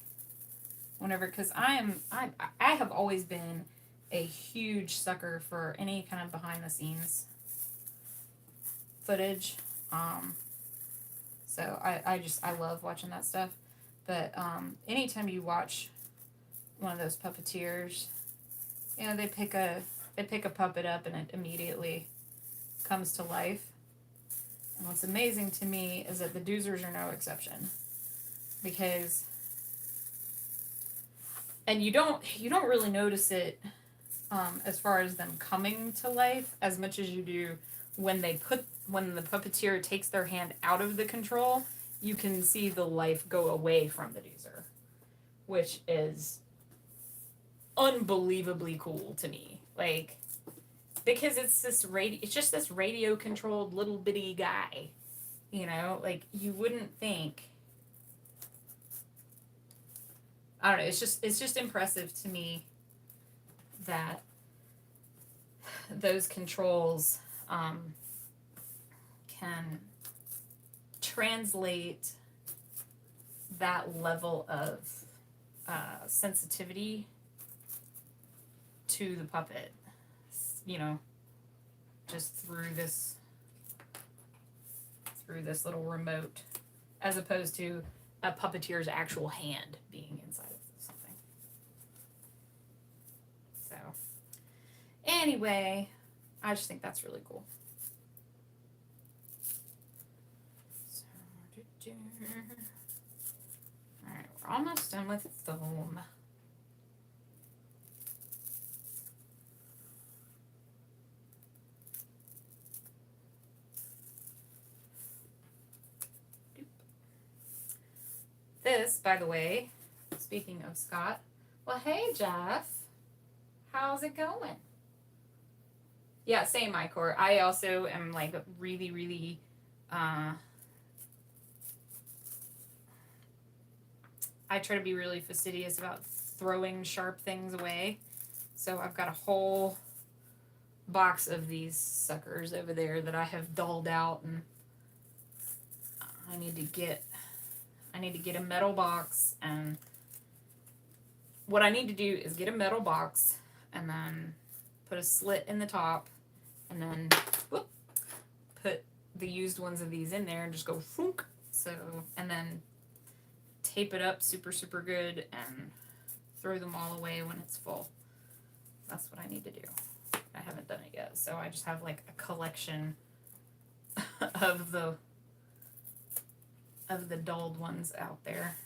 because I have always been a huge sucker for any kind of behind the scenes footage. So I love watching that stuff. But anytime you watch one of those puppeteers, you know, they pick a puppet up and it immediately comes to life. And what's amazing to me is that the doozers are no exception. Because you don't really notice it as far as them coming to life as much as you do when the puppeteer takes their hand out of the control. You can see the life go away from the doozer, which is unbelievably cool to me. Like, because it's just this radio controlled little bitty guy, you know, like you wouldn't think. I don't know, it's just impressive to me that those controls can translate that level of sensitivity to the puppet, you know, just through this little remote, as opposed to a puppeteer's actual hand being inside of something. So, anyway, I just think that's really cool. So, alright, we're almost done with foam. This, by the way, speaking of Scott, well, hey, Jeff. How's it going? Yeah, same, Icor. I also am, like, really, really, I try to be really fastidious about throwing sharp things away. So I've got a whole box of these suckers over there that I have dulled out, and I need to get a metal box. And what I need to do is get a metal box and then put a slit in the top, and then put the used ones of these in there and just go thunk. So, and then tape it up super good and throw them all away when it's full. That's what I need to do. I haven't done it yet, so I just have like a collection of the dulled ones out there.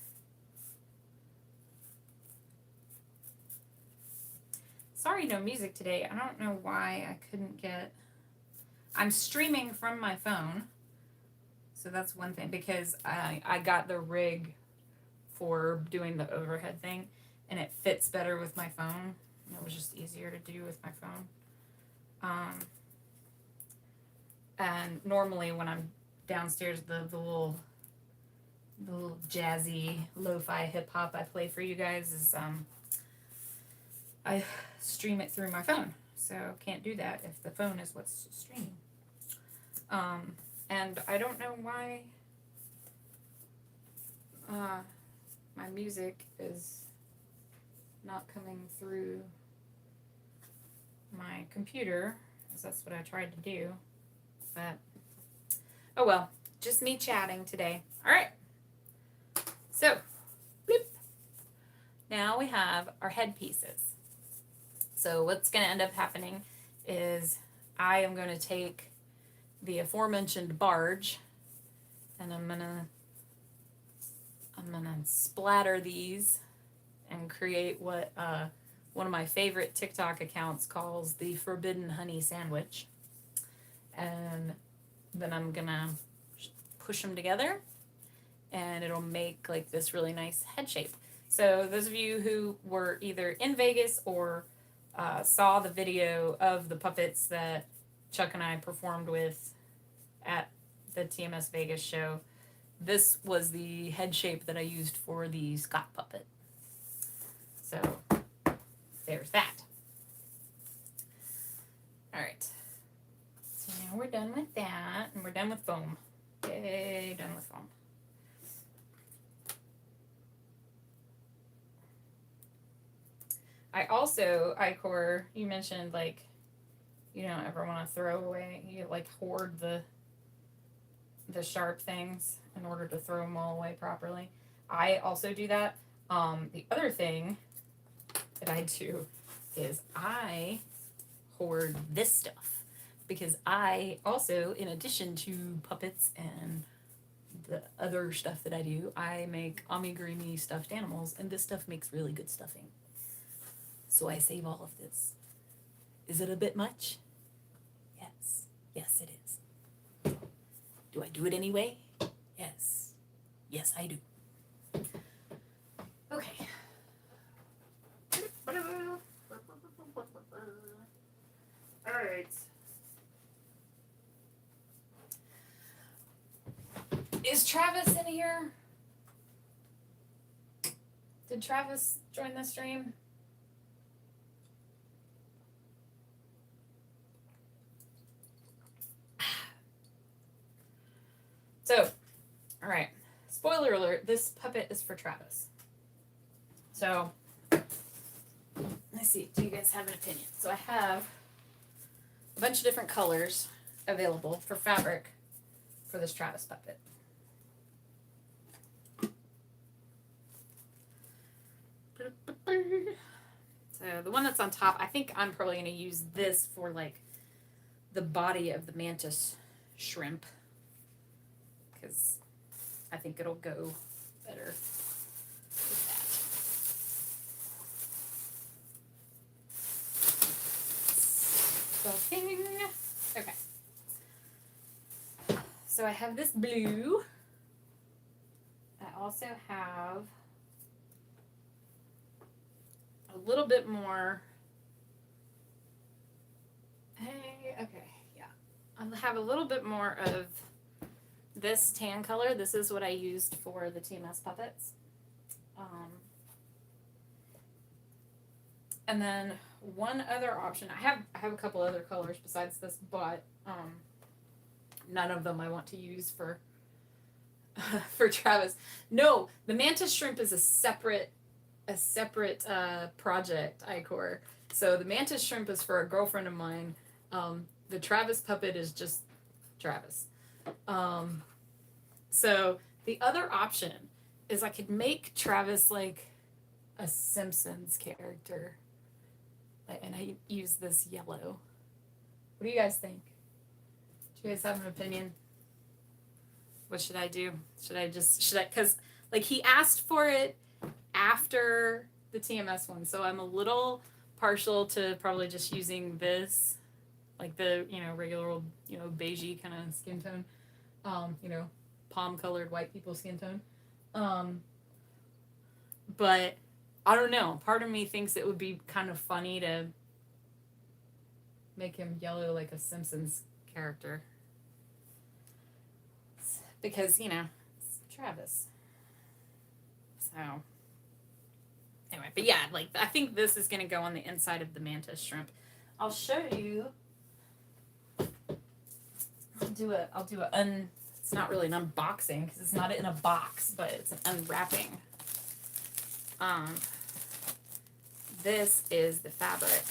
Sorry, no music today. I don't know why I couldn't get... I'm streaming from my phone, so that's one thing, because I got the rig for doing the overhead thing, and it fits better with my phone. It was just easier to do with my phone. And normally when I'm downstairs, the little jazzy lo-fi hip hop I play for you guys is I stream it through my phone, so can't do that if the phone is what's streaming. And I don't know why my music is not coming through my computer, because that's what I tried to do, but oh well, just me chatting today. All right, so bloop. Now we have our headpieces. So what's going to end up happening is I am going to take the aforementioned barge, and I'm gonna splatter these and create what one of my favorite TikTok accounts calls the Forbidden Honey Sandwich. And then I'm gonna push them together, and it'll make like this really nice head shape. So those of you who were either in Vegas or saw the video of the puppets that Chuck and I performed with at the TMS Vegas show, this was the head shape that I used for the Scott puppet. So there's that. All right. So now we're done with that, and we're done with foam. Yay, done with foam. I also, Icor, you mentioned like you don't ever want to throw away, you like hoard the sharp things in order to throw them all away properly. I also do that. The other thing that I do is I hoard this stuff, because I also, in addition to puppets and the other stuff that I do, I make amigurumi stuffed animals, and this stuff makes really good stuffing. So I save all of this. Is it a bit much? Yes. Yes, it is. Do I do it anyway? Yes. Yes, I do. Okay. All right. Is Travis in here? Did Travis join the stream? So, all right. Spoiler alert, this puppet is for Travis. So, let's see. Do you guys have an opinion? So I have a bunch of different colors available for fabric for this Travis puppet. So the one that's on top, I think I'm probably going to use this for like the body of the mantis shrimp, because I think it'll go better with that. Stuffing. Okay. So I have this blue. I also have a little bit more. Hey, okay, yeah. I'll have a little bit more of this tan color. This is what I used for the TMS puppets. And then one other option, I have a couple other colors besides this, but none of them I want to use for for Travis. No, the mantis shrimp is a separate project, Icor. So the mantis shrimp is for a girlfriend of mine. The Travis puppet is just Travis. So the other option is I could make Travis like a Simpsons character. and I use this yellow. What do you guys think? Do you guys have an opinion? What should I do? Because like he asked for it after the TMS one, so I'm a little partial to probably just using this, like the, regular old, beigey kind of skin tone, palm colored white people skin tone. But I don't know. Part of me thinks it would be kind of funny to make him yellow like a Simpsons character. Because, it's Travis. So, anyway, but yeah, like, I think this is going to go on the inside of the mantis shrimp. I'll show you. It's not really an unboxing because it's not in a box, but it's an unwrapping. This is the fabric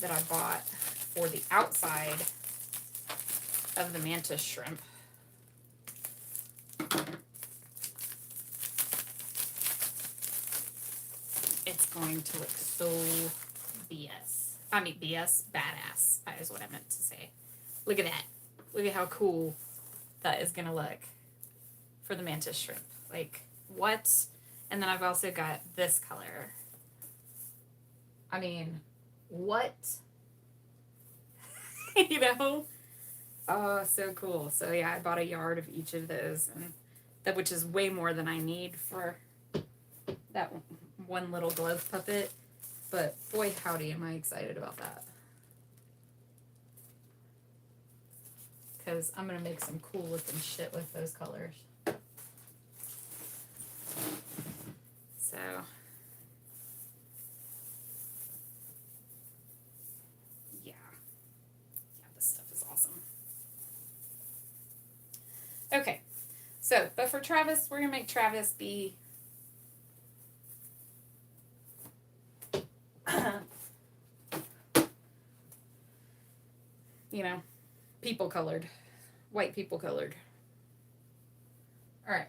that I bought for the outside of the mantis shrimp. It's going to look so badass is what I meant to say. Look at that. Look at how cool that is going to look for the mantis shrimp. Like, what? And then I've also got this color. I mean, what? Oh, so cool. So yeah, I bought a yard of each of those, and which is way more than I need for that one little glove puppet. But boy, howdy, am I excited about that. Because I'm going to make some cool looking shit with those colors. So, yeah, this stuff is awesome. Okay, so, but for Travis, we're going to make Travis be people colored, white people colored. All right.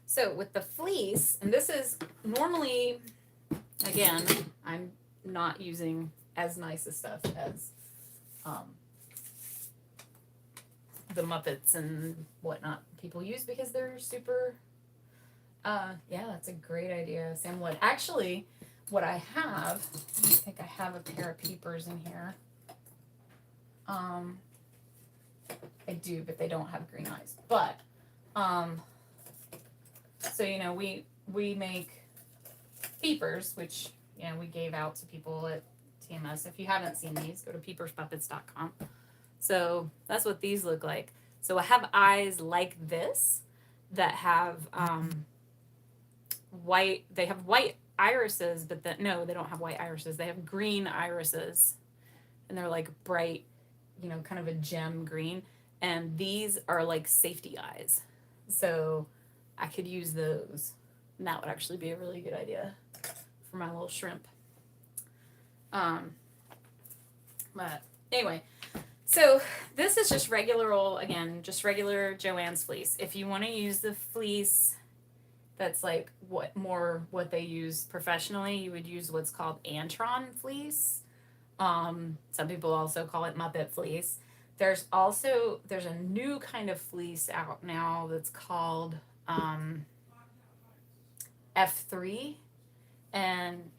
So with the fleece, and this is normally, again, I'm not using as nice a stuff as the Muppets and whatnot people use because they're super, yeah, that's a great idea, Sam Wood. Actually, what I have, I think I have a pair of peepers in here. I do, but they don't have green eyes. But, so, we make peepers, which, we gave out to people at TMS. If you haven't seen these, go to peeperspuppets.com. So that's what these look like. So I have eyes like this that have, white, they have white irises, but no, they don't have white irises. They have green irises, and they're like bright, kind of a gem green. And these are like safety eyes. So I could use those, and that would actually be a really good idea for my little shrimp. But anyway, so this is just regular regular Joann's fleece. If you want to use the fleece that's like what they use professionally, you would use what's called Antron fleece. Some people also call it Muppet fleece. There's a new kind of fleece out now that's called F3, and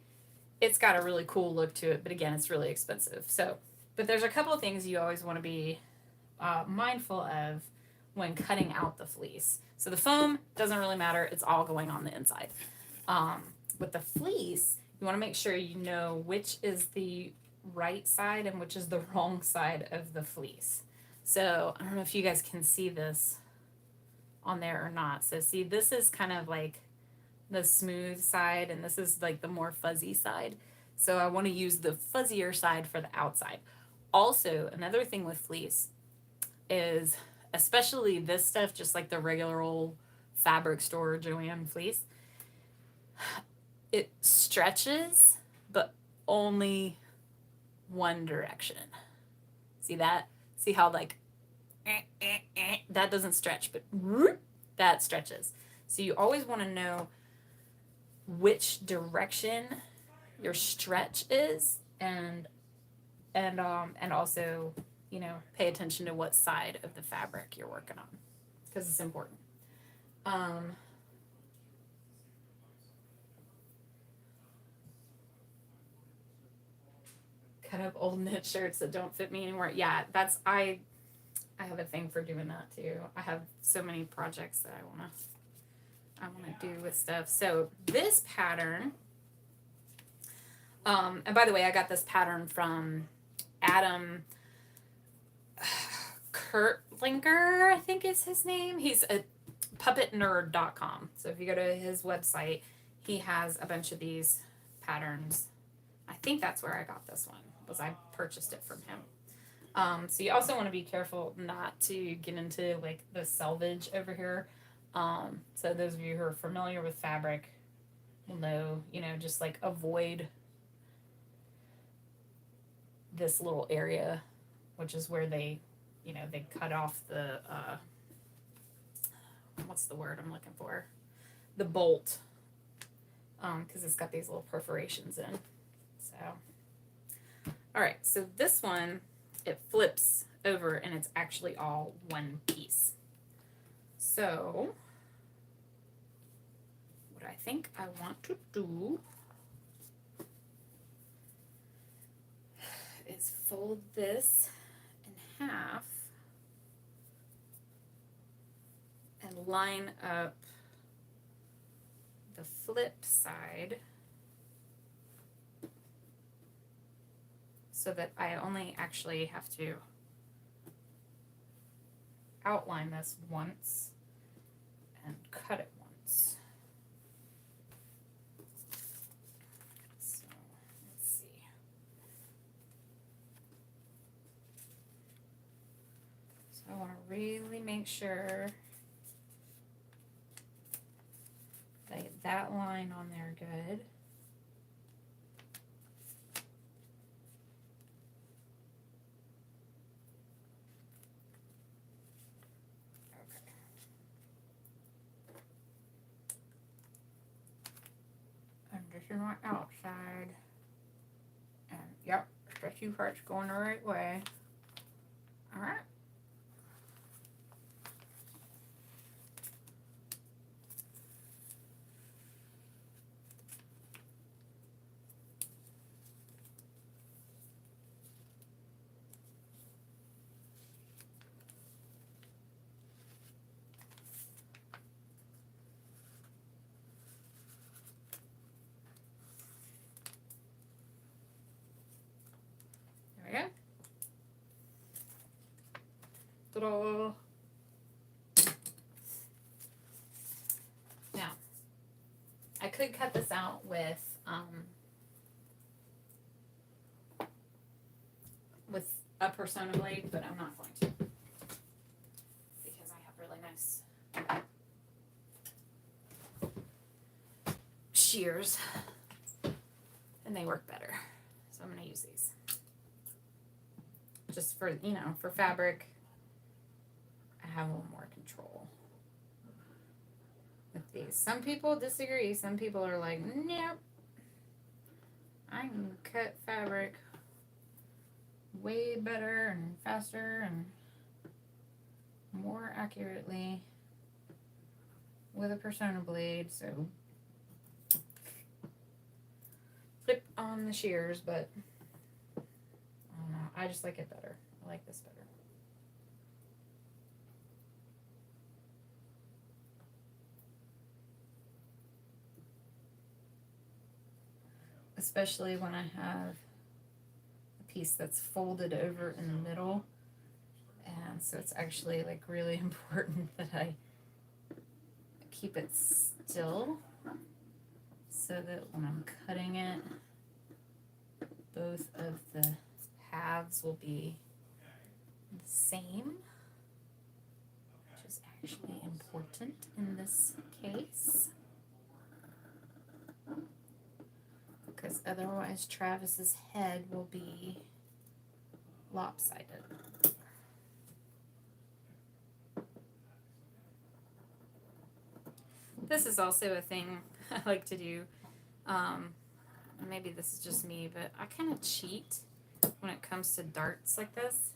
it's got a really cool look to it, but again, it's really expensive. So, but there's a couple of things you always want to be mindful of when cutting out the fleece. So the foam doesn't really matter. It's all going on the inside. With the fleece, you want to make sure you know which is the right side and which is the wrong side of the fleece. So I don't know if you guys can see this on there or not. So see, this is kind of like the smooth side, and this is like the more fuzzy side. So I want to use the fuzzier side for the outside. Also, another thing with fleece is, especially this stuff, just like the regular old fabric store Joann fleece, it stretches, but only one direction. See that? See how like that doesn't stretch, but that stretches. So you always want to know which direction your stretch is, and also, you know, pay attention to what side of the fabric you're working on, because it's important. Cut up old knit shirts that don't fit me anymore. Yeah, I have a thing for doing that too. I have so many projects that I wanna do with stuff. So this pattern, and by the way, I got this pattern from Adam Kurtlinger, I think is his name. He's a puppetnerd.com. So if you go to his website, he has a bunch of these patterns. I think that's where I got this one, was I purchased it from him. So you also want to be careful not to get into like the selvage over here. So those of you who are familiar with fabric will know, you know, just like avoid this little area, which is where they, you know, they cut off the, what's the word I'm looking for? The bolt, because it's got these little perforations in. So, all right, so this one, it flips over and it's actually all one piece. So, what I think I want to do is fold this in half and line up the flip side so that I only actually have to outline this once and cut it once. So let's see. So I want to really make sure that I get that line on there good. In my outside, and yep, stretchy part's going the right way. All right. Ta-da. Now, I could cut this out with a Persona blade, but I'm not going to, because I have really nice shears and they work better. So I'm going to use these. Just for, you know, for fabric, I have a little more control with these. Some people disagree. Some people are like, nope, I can cut fabric way better and faster and more accurately with a Persona blade. So flip on the shears, but I don't know. I just like it better. I like this better. Especially when I have a piece that's folded over in the middle. And so it's actually like really important that I keep it still so that when I'm cutting it, both of the halves will be the same, which is actually important in this case. Because otherwise Travis's head will be lopsided. This is also a thing I like to do. Maybe this is just me, but I kind of cheat when it comes to darts like this.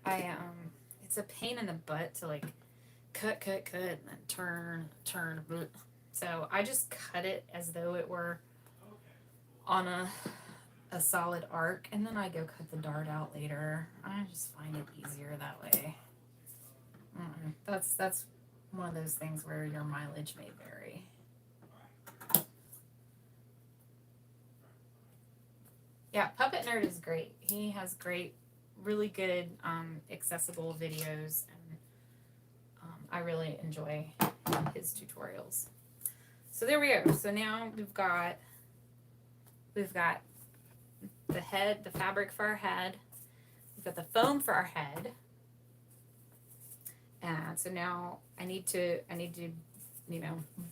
It's a pain in the butt to like cut, and then turn. Bleh. So I just cut it as though it were on a solid arc, and then I go cut the dart out later. I just find it easier that way. That's one of those things where your mileage may vary. Yeah, Puppet Nerd is great. He has great, really good, accessible videos, and I really enjoy his tutorials. So there we go. So now we've got the head, the fabric for our head. We've got the foam for our head. And so now I need to,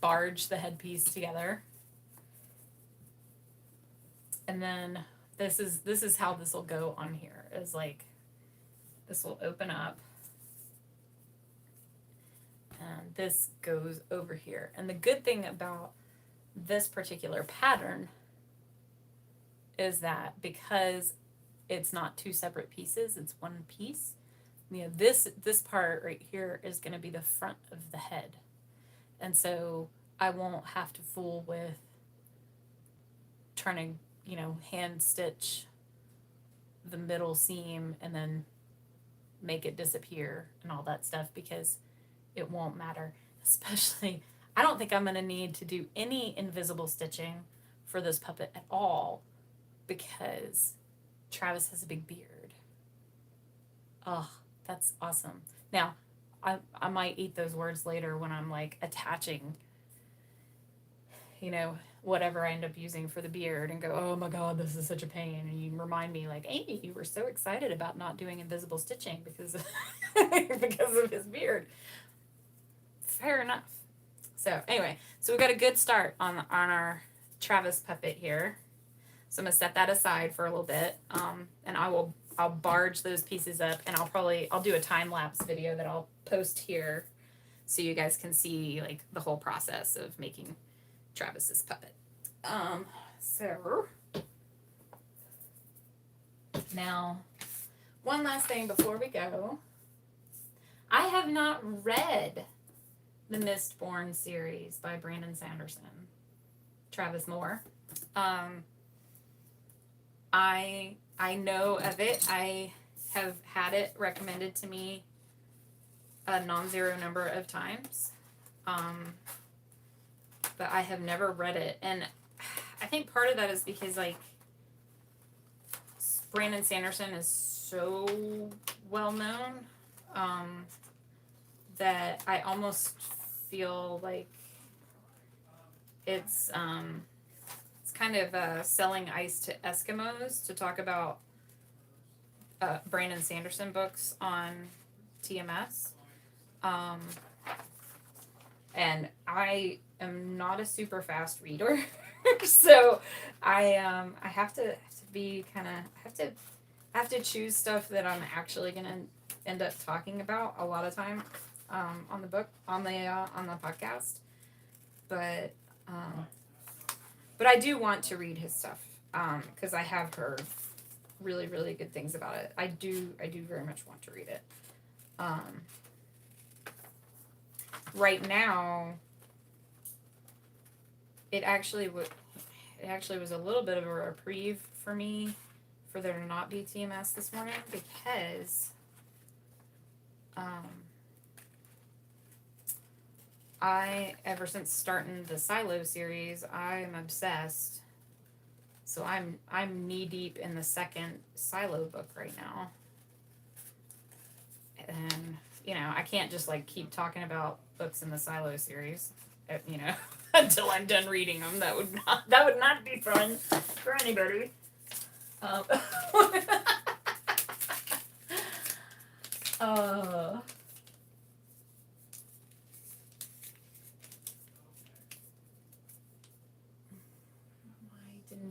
barge the headpiece together. And then this is how this will go on here. Is like this will open up. And this goes over here. And the good thing about this particular pattern is that because it's not two separate pieces, it's one piece. This part right here is going to be the front of the head. And so I won't have to fool with trying to, hand stitch the middle seam and then make it disappear and all that stuff, because it won't matter. Especially, I don't think I'm going to need to do any invisible stitching for this puppet at all, because Travis has a big beard. Oh, that's awesome. Now, I might eat those words later when I'm like attaching, whatever I end up using for the beard, and go, oh my God, this is such a pain. And you remind me like, Amy, you were so excited about not doing invisible stitching because of his beard. Fair enough. So anyway, so we got a good start on our Travis puppet here. So I'm gonna set that aside for a little bit, and I'll barge those pieces up, and I'll do a time-lapse video that I'll post here so you guys can see like the whole process of making Travis's puppet. So now one last thing before we go. I have not read the Mistborn series by Brandon Sanderson, Travis Moore. I know of it. I have had it recommended to me a non-zero number of times. But I have never read it. And I think part of that is because, like, Brandon Sanderson is so well known that I almost feel like it's kind of selling ice to Eskimos to talk about Brandon Sanderson books on TMS. And I am not a super fast reader, so I have to be kind of have to choose stuff that I'm actually gonna end up talking about a lot of time on the podcast. But I do want to read his stuff because I have heard really, really good things about it. I do very much want to read it. Right now, it actually was a little bit of a reprieve for me for there to not be TMS this morning, because ever since starting the Silo series, I'm obsessed. So I'm knee deep in the second Silo book right now. And, I can't just like keep talking about books in the Silo series, until I'm done reading them. That would not be fun for anybody.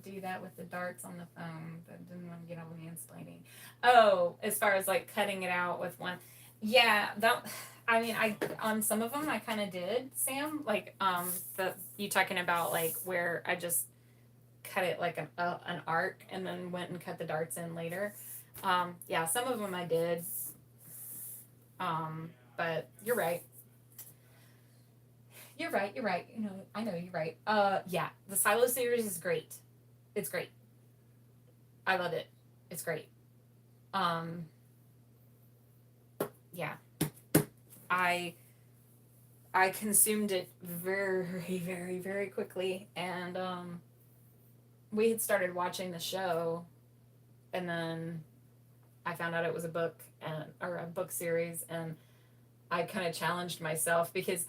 Do that with the darts on the phone, but didn't want to get all mansplaining. Oh, as far as like cutting it out with one, yeah, I mean, on some of them I kind of did, Sam. Like, you talking about like where I just cut it like an arc and then went and cut the darts in later. Yeah, some of them I did. But you're right. You're right. You're right. You know, I know you're right. Yeah, the Silo series is great. It's great. I love it. It's great. Yeah, I I consumed it very, very, very quickly, and we had started watching the show, and then I found out it was a book or a book series, and I kind of challenged myself because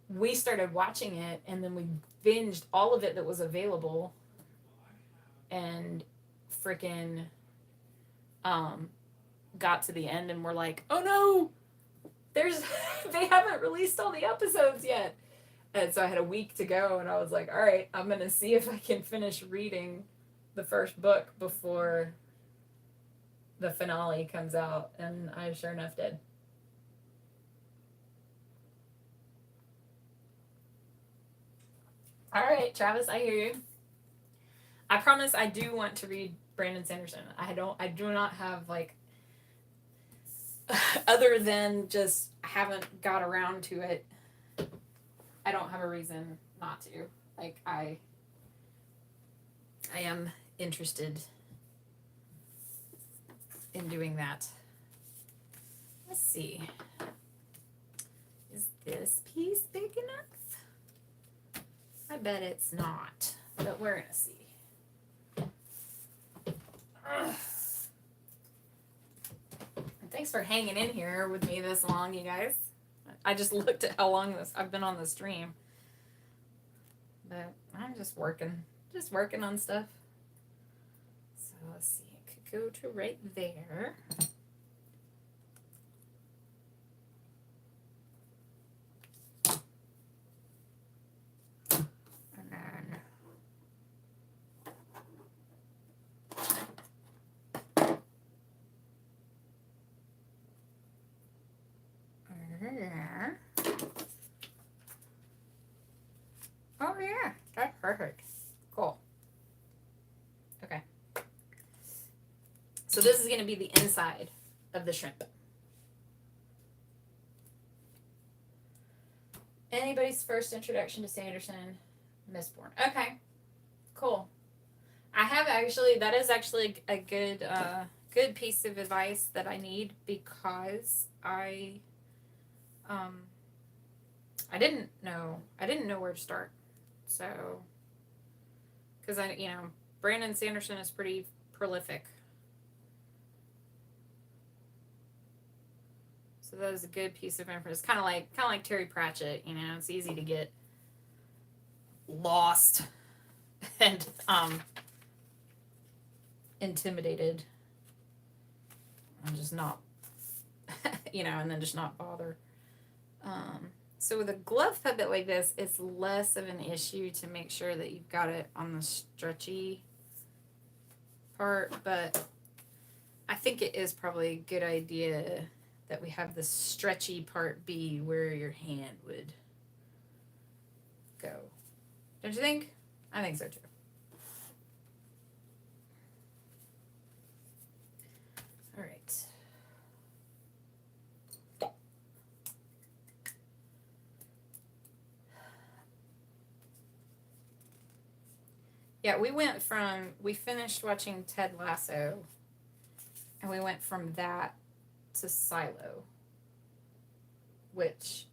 we started watching it, and then we binged all of it that was available, and freaking got to the end, and we're like, oh no, there's they haven't released all the episodes yet. And so I had a week to go, and I was like, all right, I'm going to see if I can finish reading the first book before the finale comes out. And I sure enough did. All right, Travis, I hear you. I promise I do want to read Brandon Sanderson. I do not have like other than just haven't got around to it. I don't have a reason not to. Like I am interested in doing that. Let's see. Is this piece big enough? I bet it's not, but we're gonna see. Ugh. Thanks for hanging in here with me this long, you guys. I just looked at how long I've been on the stream. But I'm just working on stuff. So let's see, it could go to right there. And then there. Oh yeah, that's perfect. Cool. Okay. So this is going to be the inside of the shrimp. Anybody's first introduction to Sanderson, Mistborn. Okay, cool. That is actually a good piece of advice that I need because I didn't know where to start. So, because Brandon Sanderson is pretty prolific. So that is a good piece of information. It's kind of like Terry Pratchett. It's easy to get lost and intimidated and just not, and then just not bother. So with a glove puppet like this, it's less of an issue to make sure that you've got it on the stretchy part, but I think it is probably a good idea that we have the stretchy part be where your hand would go. Don't you think? I think so too. All right. Yeah, we finished watching Ted Lasso, and we went from that to Silo, which,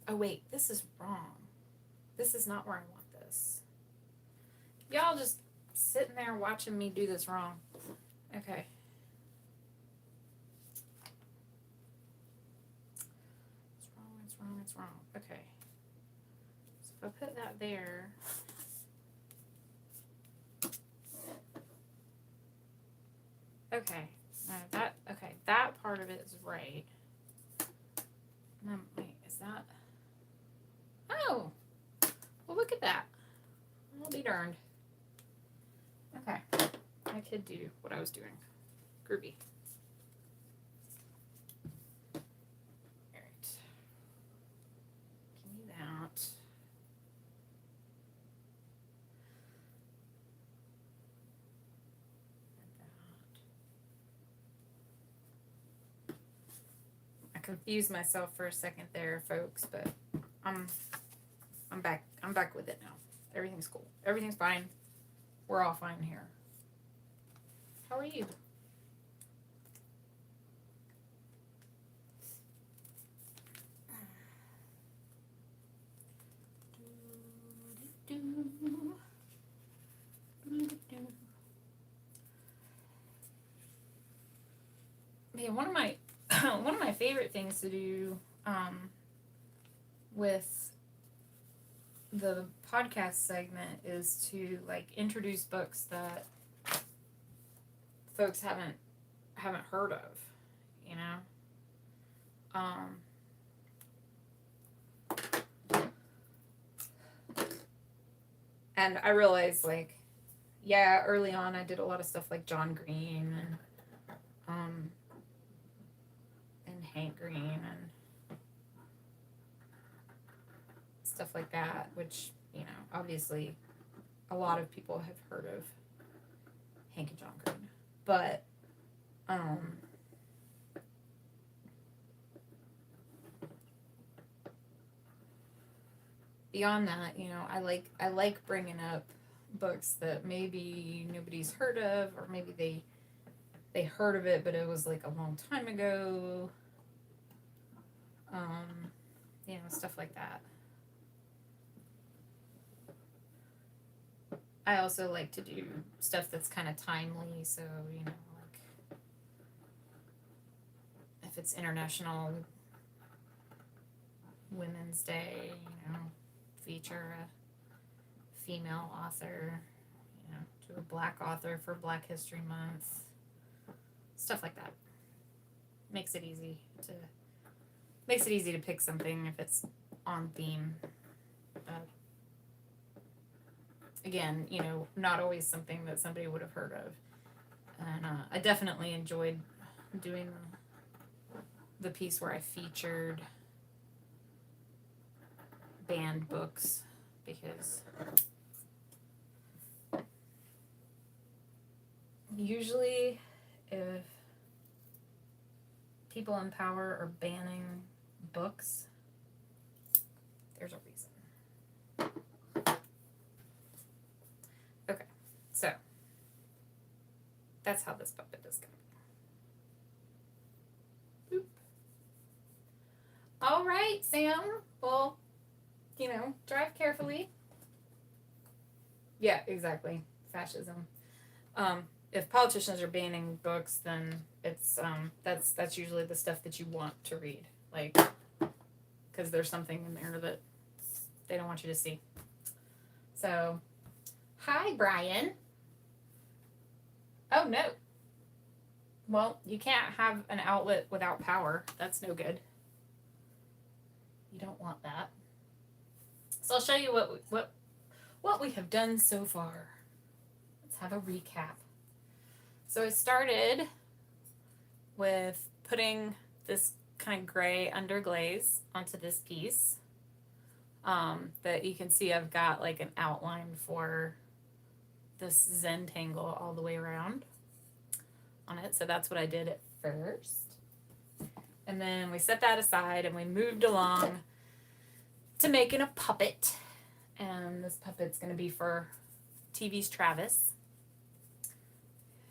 oh wait, this is wrong. This is not where I want this. Y'all just sitting there watching me do this wrong. Okay. It's wrong. Okay. So if I put that there. Okay. That part of it is right. Wait, is that? Oh! Well, look at that. I'll be darned. Okay. I could do what I was doing. Groovy. Alright. confused myself for a second there, folks, but I'm back. I'm back with it now. Everything's cool. Everything's fine. We're all fine here. How are you? Man, one of my one of my favorite things to do with the podcast segment is to like introduce books that folks haven't heard of, you know. And I realized, like, yeah, early on I did a lot of stuff like John Green and Hank Green and stuff like that, which, you know, obviously a lot of people have heard of Hank and John Green. But beyond that, you know, I like bringing up books that maybe nobody's heard of, or maybe they heard of it but it was like a long time ago. You know, stuff like that. I also like to do stuff that's kind of timely, so, you know, like if it's International Women's Day, you know, feature a female author, you know, do a black author for Black History Month, stuff like that. Makes it easy to pick something if it's on theme. Again, you know, not always something that somebody would have heard of. And I definitely enjoyed doing the piece where I featured banned books, because usually if people in power are banning books, there's a reason. Okay, so that's how this puppet is going to be. Boop. All right, Sam. Well, you know, drive carefully. Yeah, exactly. Fascism. If politicians are banning books, then it's that's usually the stuff that you want to read, like, because there's something in there that they don't want you to see. So, hi, Brian. Oh no. Well, you can't have an outlet without power. That's no good. You don't want that. So I'll show you what we have done so far. Let's have a recap. So I started with putting this kind of gray underglaze onto this piece. That you can see I've got like an outline for this Zentangle all the way around on it. So that's what I did at first. And then we set that aside and we moved along to making a puppet. And this puppet's going to be for TV's Travis,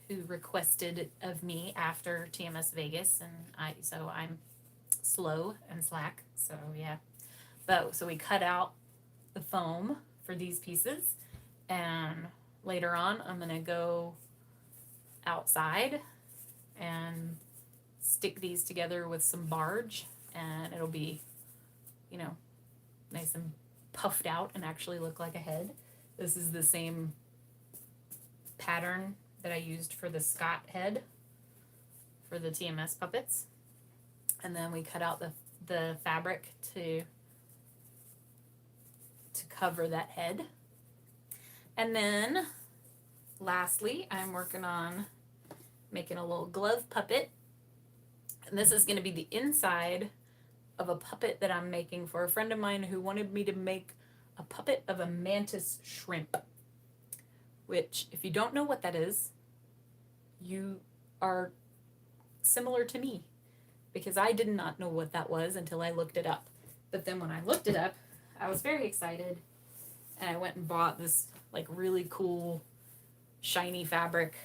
who requested it of me after TMS Vegas, and I'm slow and slack, so yeah. So we cut out the foam for these pieces, and later on I'm gonna go outside and stick these together with some barge, and it'll be, you know, nice and puffed out and actually look like a head. This is the same pattern that I used for the Scott head for the TMS puppets. And then we cut out the fabric to cover that head. And then lastly, I'm working on making a little glove puppet. And this is going to be the inside of a puppet that I'm making for a friend of mine who wanted me to make a puppet of a mantis shrimp. Which, if you don't know what that is, you are similar to me, because I did not know what that was until I looked it up. But then when I looked it up, I was very excited, and I went and bought this like really cool shiny fabric.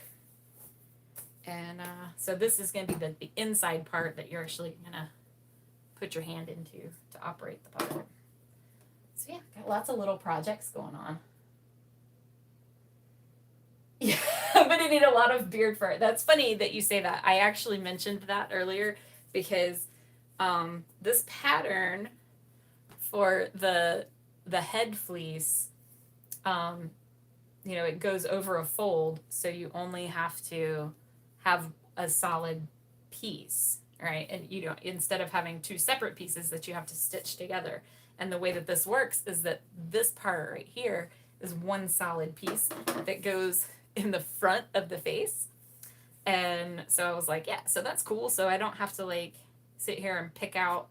And so this is going to be the inside part that you're actually going to put your hand into to operate the puppet. So yeah, got lots of little projects going on. Yeah, I'm going to need a lot of beard fur. That's funny that you say that. I actually mentioned that earlier because this pattern for the head fleece, you know, it goes over a fold, so you only have to have a solid piece, right? And you know, instead of having two separate pieces that you have to stitch together. And the way that this works is that this part right here is one solid piece that goes in the front of the face. And so I was like, yeah, so that's cool. So I don't have to like sit here and pick out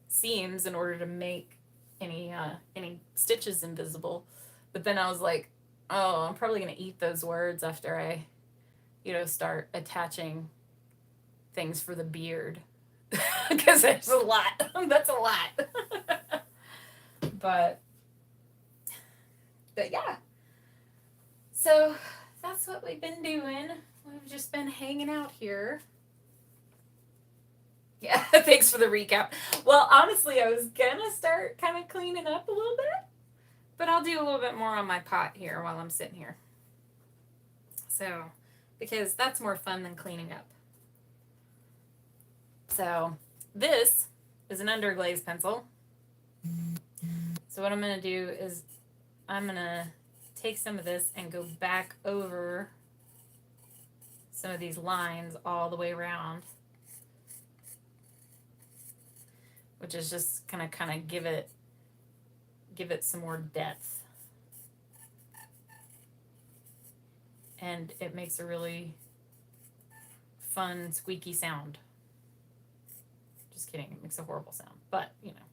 seams in order to make any stitches invisible. But then I was like, oh, I'm probably gonna eat those words after I, you know, start attaching things for the beard. Because there's a lot. That's a lot. but yeah. So that's what we've been doing. We've just been hanging out here. Yeah, thanks for the recap. Well, honestly, I was gonna start kind of cleaning up a little bit, but I'll do a little bit more on my pot here while I'm sitting here. So, because that's more fun than cleaning up. So, this is an underglaze pencil. So what I'm going to do is I'm going to take some of this and go back over some of these lines all the way around, which is just going to kind of give it some more depth. And it makes a really fun squeaky sound. Just kidding, it makes a horrible sound, but you know,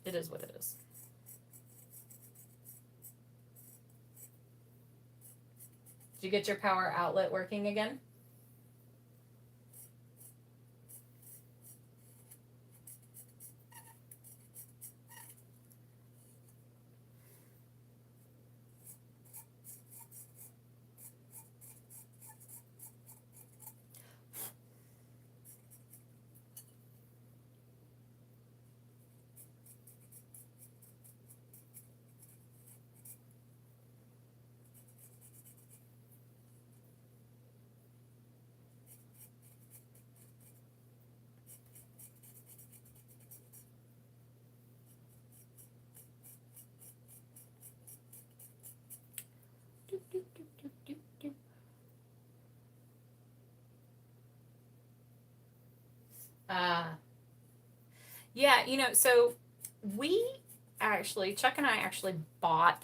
it is what it is. Did you get your power outlet working again? Yeah, you know, so we actually, Chuck and I actually bought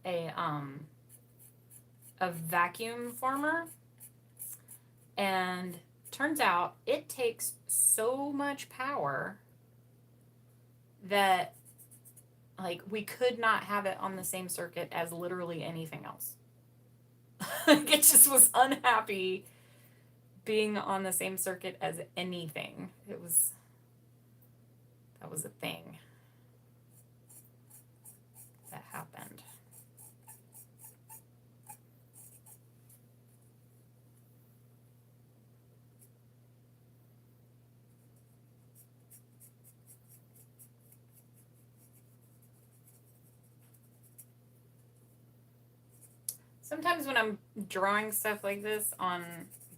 a vacuum former, and turns out it takes so much power that like we could not have it on the same circuit as literally anything else. It just was unhappy being on the same circuit as anything. That was a thing that happened. Sometimes when I'm drawing stuff like this on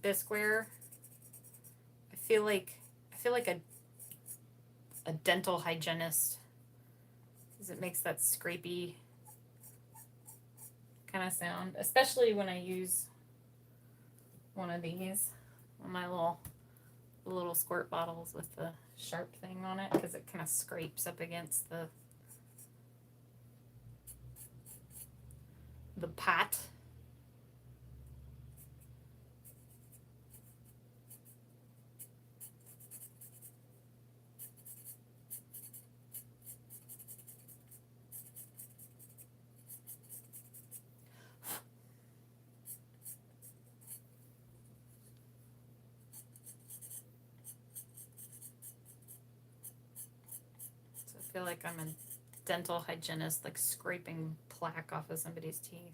bisqued, I feel like a dental hygienist, because it makes that scrapey kind of sound, especially when I use one of these, one of my little squirt bottles with the sharp thing on it, because it kind of scrapes up against the pot. feel like I'm a dental hygienist, like scraping plaque off of somebody's teeth.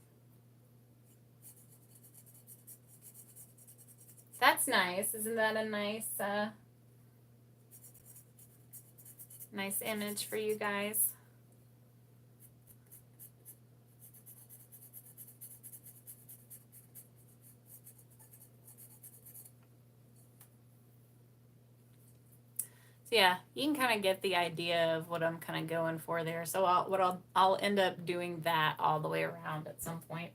That's nice. Isn't that a nice, nice image for you guys? So yeah, you can kind of get the idea of what I'm kind of going for there. So I'll end up doing that all the way around at some point.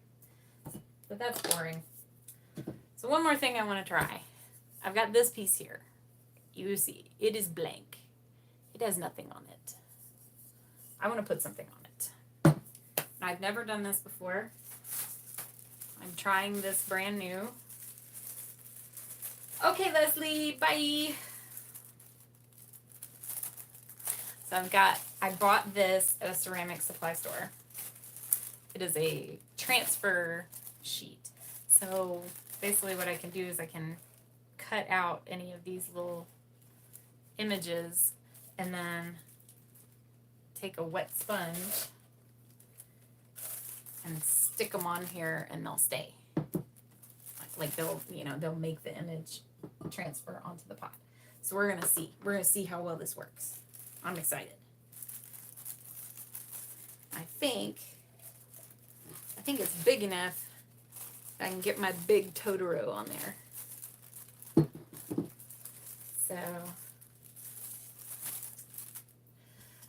But that's boring. So one more thing I want to try. I've got this piece here. You see, it is blank. It has nothing on it. I want to put something on it. I've never done this before. I'm trying this brand new. Okay, Leslie, bye. So I bought this at a ceramic supply store. It is a transfer sheet. So basically what I can do is I can cut out any of these little images and then take a wet sponge and stick them on here and they'll stay. Like they'll make the image transfer onto the pot. So we're gonna see how well this works. I'm excited. I think it's big enough I can get my big Totoro on there.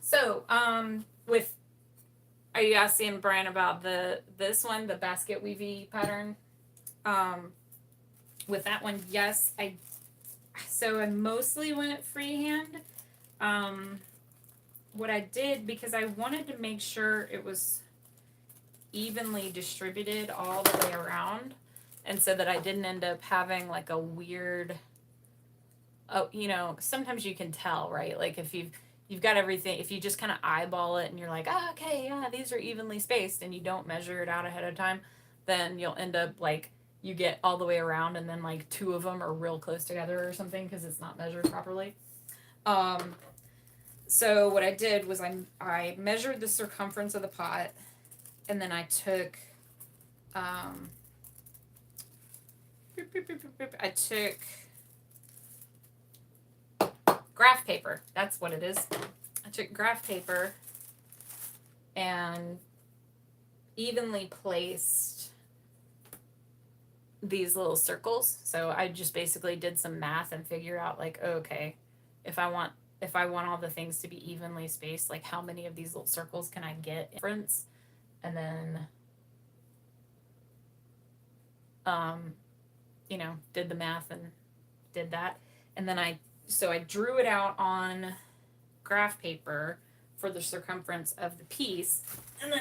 So are you asking Brian about this one, the basket weavy pattern? With that one, yes, I mostly went freehand. What I did, because I wanted to make sure it was evenly distributed all the way around, and so that I didn't end up having like a weird, sometimes you can tell, right? Like if you've got everything, if you just kind of eyeball it and you're like, oh, okay, yeah, these are evenly spaced, and you don't measure it out ahead of time, then you'll end up like you get all the way around and then like two of them are real close together or something because it's not measured properly. So what I did was I measured the circumference of the pot, and then I took graph paper. That's what it is. I took graph paper and evenly placed these little circles. So I just basically did some math and figured out like, okay, if I want all the things to be evenly spaced, like how many of these little circles can I get in? And then did the math and did that. And then I drew it out on graph paper for the circumference of the piece. And then,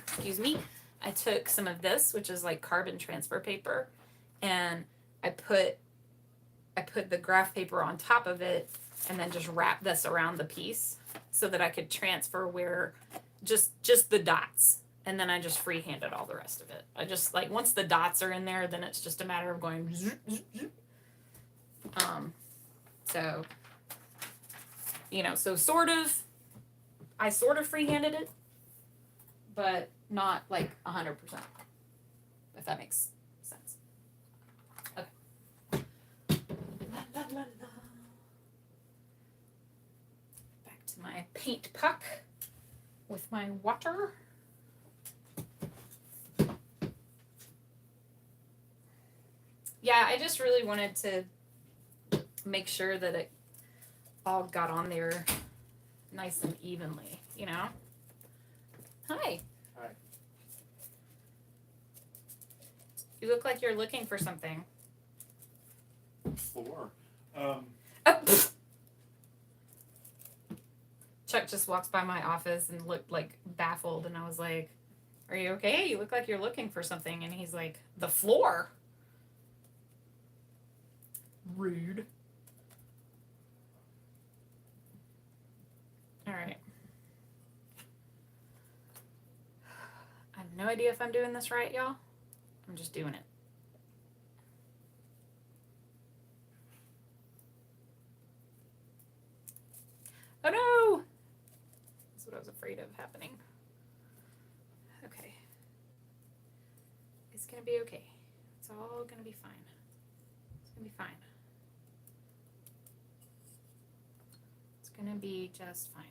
excuse me, I took some of this, which is like carbon transfer paper, and I put the graph paper on top of it and then just wrap this around the piece so that I could transfer where just the dots. And then I just freehanded all the rest of it. I just like once the dots are in there, then it's just a matter of going zoop, zoop, zoop. So I sort of freehanded it, but not like 100%, if that makes sense. Okay. Back to my paint puck with my water. Yeah, I just really wanted to make sure that it all got on there nice and evenly, Hi. Hi. You look like you're looking for something. Floor. Chuck just walks by my office and looked like baffled, and I was like, are you okay? You look like you're looking for something. And he's like, the floor. Rude. All right. I have no idea if I'm doing this right, y'all. I'm just doing it. Oh no! what I was afraid of happening. Okay. It's gonna be okay. It's all gonna be fine. It's gonna be fine. It's gonna be just fine.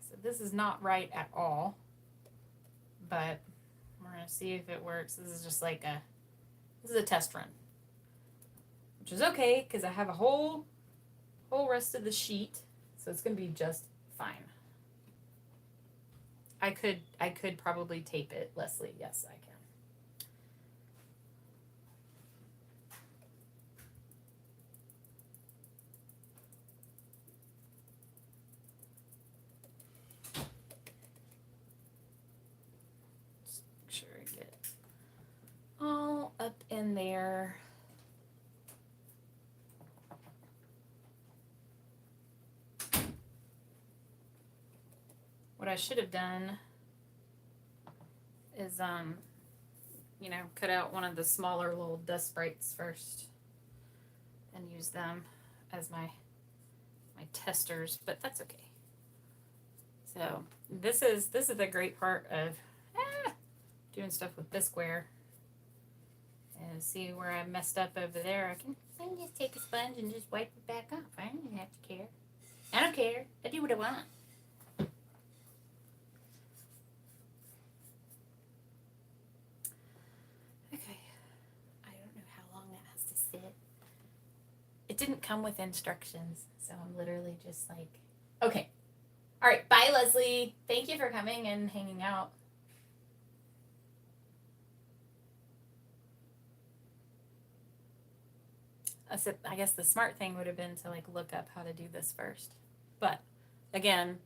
So this is not right at all, but we're gonna see if it works. This is just like this is a test run, which is okay because I have a whole rest of the sheet, so it's gonna be just fine. I could probably tape it, Leslie. Yes, I can. Sure I get it all up in there. What I should have done is you know, cut out one of the smaller little dust sprites first and use them as my testers, but that's okay. So this is the great part of doing stuff with bisqueware. And see where I messed up over there. I can just take a sponge and just wipe it back off. I don't have to care. I don't care. I do what I want. Okay. I don't know how long that has to sit. It didn't come with instructions, so I'm literally just like, okay. All right. Bye, Leslie. Thank you for coming and hanging out. I guess the smart thing would have been to like look up how to do this first. But again,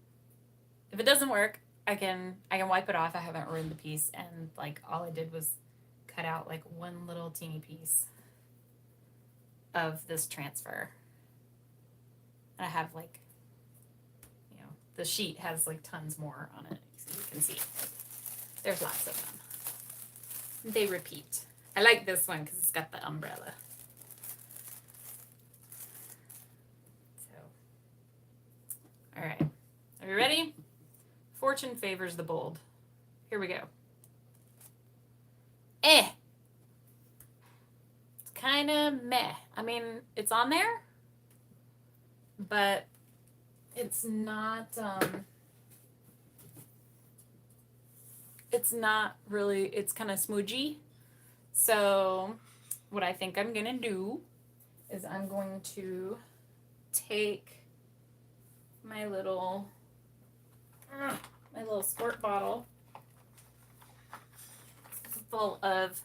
if it doesn't work, I can wipe it off. I haven't ruined the piece, and like all I did was cut out like one little teeny piece of this transfer. I have like, you know, the sheet has like tons more on it. So you can see there's lots of them. They repeat. I like this one because it's got the umbrella. All right, are you ready? Fortune favors the bold. Here we go. It's kind of meh. I mean, it's on there, but it's not really, it's kind of smudgy. So what I think I'm gonna do is I'm going to take my little squirt bottle full of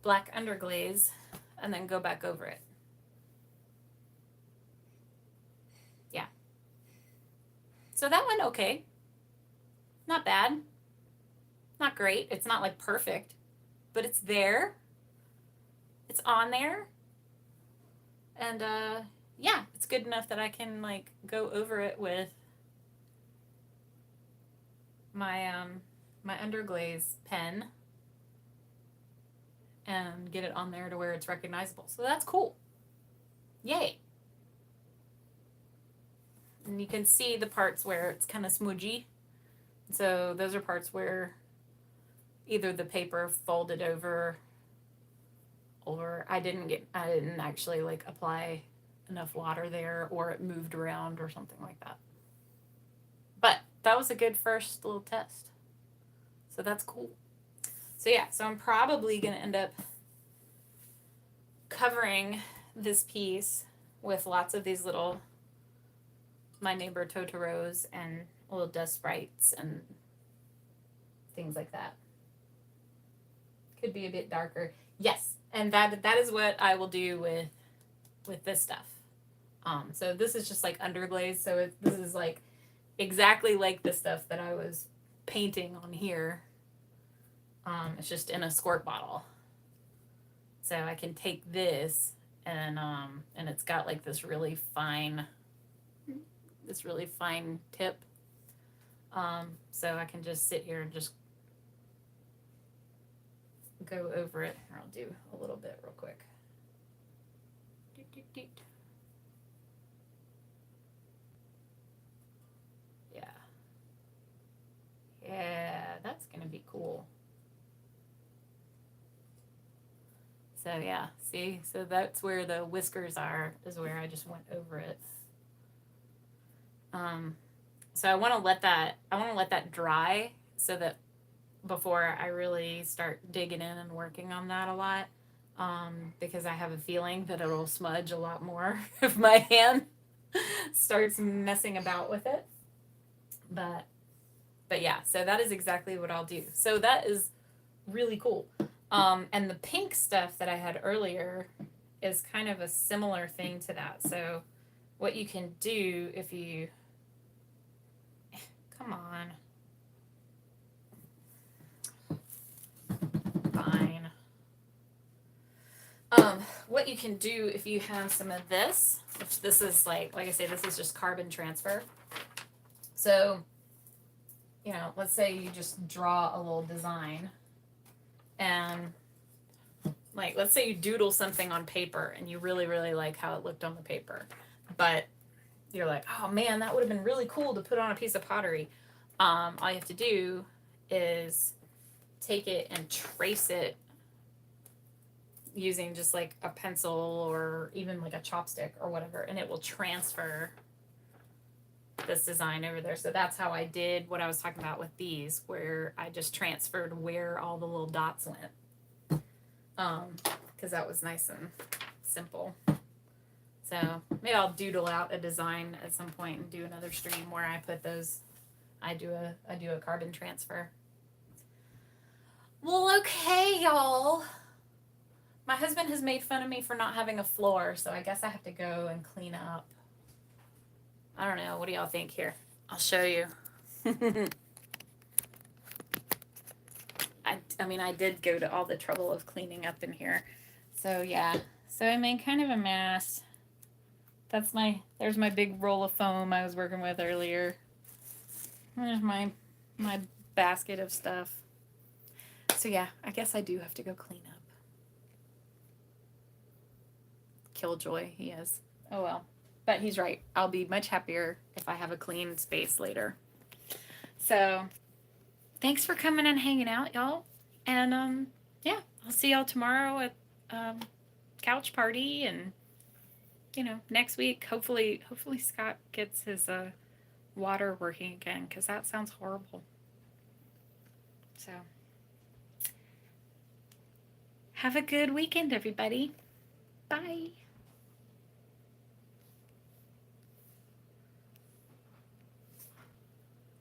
black underglaze and then go back over it. Yeah. So that went okay. Not bad. Not great. It's not like perfect, but it's there. It's on there. And yeah, it's good enough that I can like go over it with my my underglaze pen and get it on there to where it's recognizable. So that's cool. Yay. And you can see the parts where it's kind of smudgy. So those are parts where either the paper folded over or I didn't actually like apply enough water there, or it moved around or something like that. But that was a good first little test. So that's cool. So yeah, so I'm probably going to end up covering this piece with lots of these little My Neighbor Totoros and little dust sprites and things like that. Could be a bit darker. Yes, and that is what I will do with this stuff. So this is just like underglaze. So this is like exactly like the stuff that I was painting on here. It's just in a squirt bottle. So I can take this and it's got like this really fine tip. So I can just sit here and just go over it. Here, I'll do a little bit real quick. Doot, doot, doot. Yeah, that's gonna be cool. So yeah, see, so that's where the whiskers are, is where I just went over it. So I want to let that dry so that before I really start digging in and working on that a lot, because I have a feeling that it'll smudge a lot more if my hand starts messing about with it. But yeah, so that is exactly what I'll do. So that is really cool. And the pink stuff that I had earlier is kind of a similar thing to that. So what you can do if you, come on, fine. What you can do if you have some of this, which this is like I say, this is just carbon transfer. So, you know, let's say you just draw a little design, and like, let's say you doodle something on paper and you really, really like how it looked on the paper, but you're like, oh man, that would have been really cool to put on a piece of pottery. All you have to do is take it and trace it using just like a pencil or even like a chopstick or whatever, and it will transfer this design over there. So that's how I did what I was talking about with these, where I just transferred where all the little dots went, because that was nice and simple. So maybe I'll doodle out a design at some point and do another stream where I put those. I do a carbon transfer. Well, okay, y'all. My husband has made fun of me for not having a floor, so I guess I have to go and clean up. I don't know. What do y'all think here? I'll show you. I mean, I did go to all the trouble of cleaning up in here. So yeah. So I made kind of a mess. There's my big roll of foam I was working with earlier. There's my basket of stuff. So yeah, I guess I do have to go clean up. Killjoy, he is. Oh well. But he's right. I'll be much happier if I have a clean space later. So thanks for coming and hanging out, y'all. And yeah, I'll see y'all tomorrow at couch party, and you know, next week hopefully Scott gets his water working again, because that sounds horrible. So have a good weekend, everybody. Bye.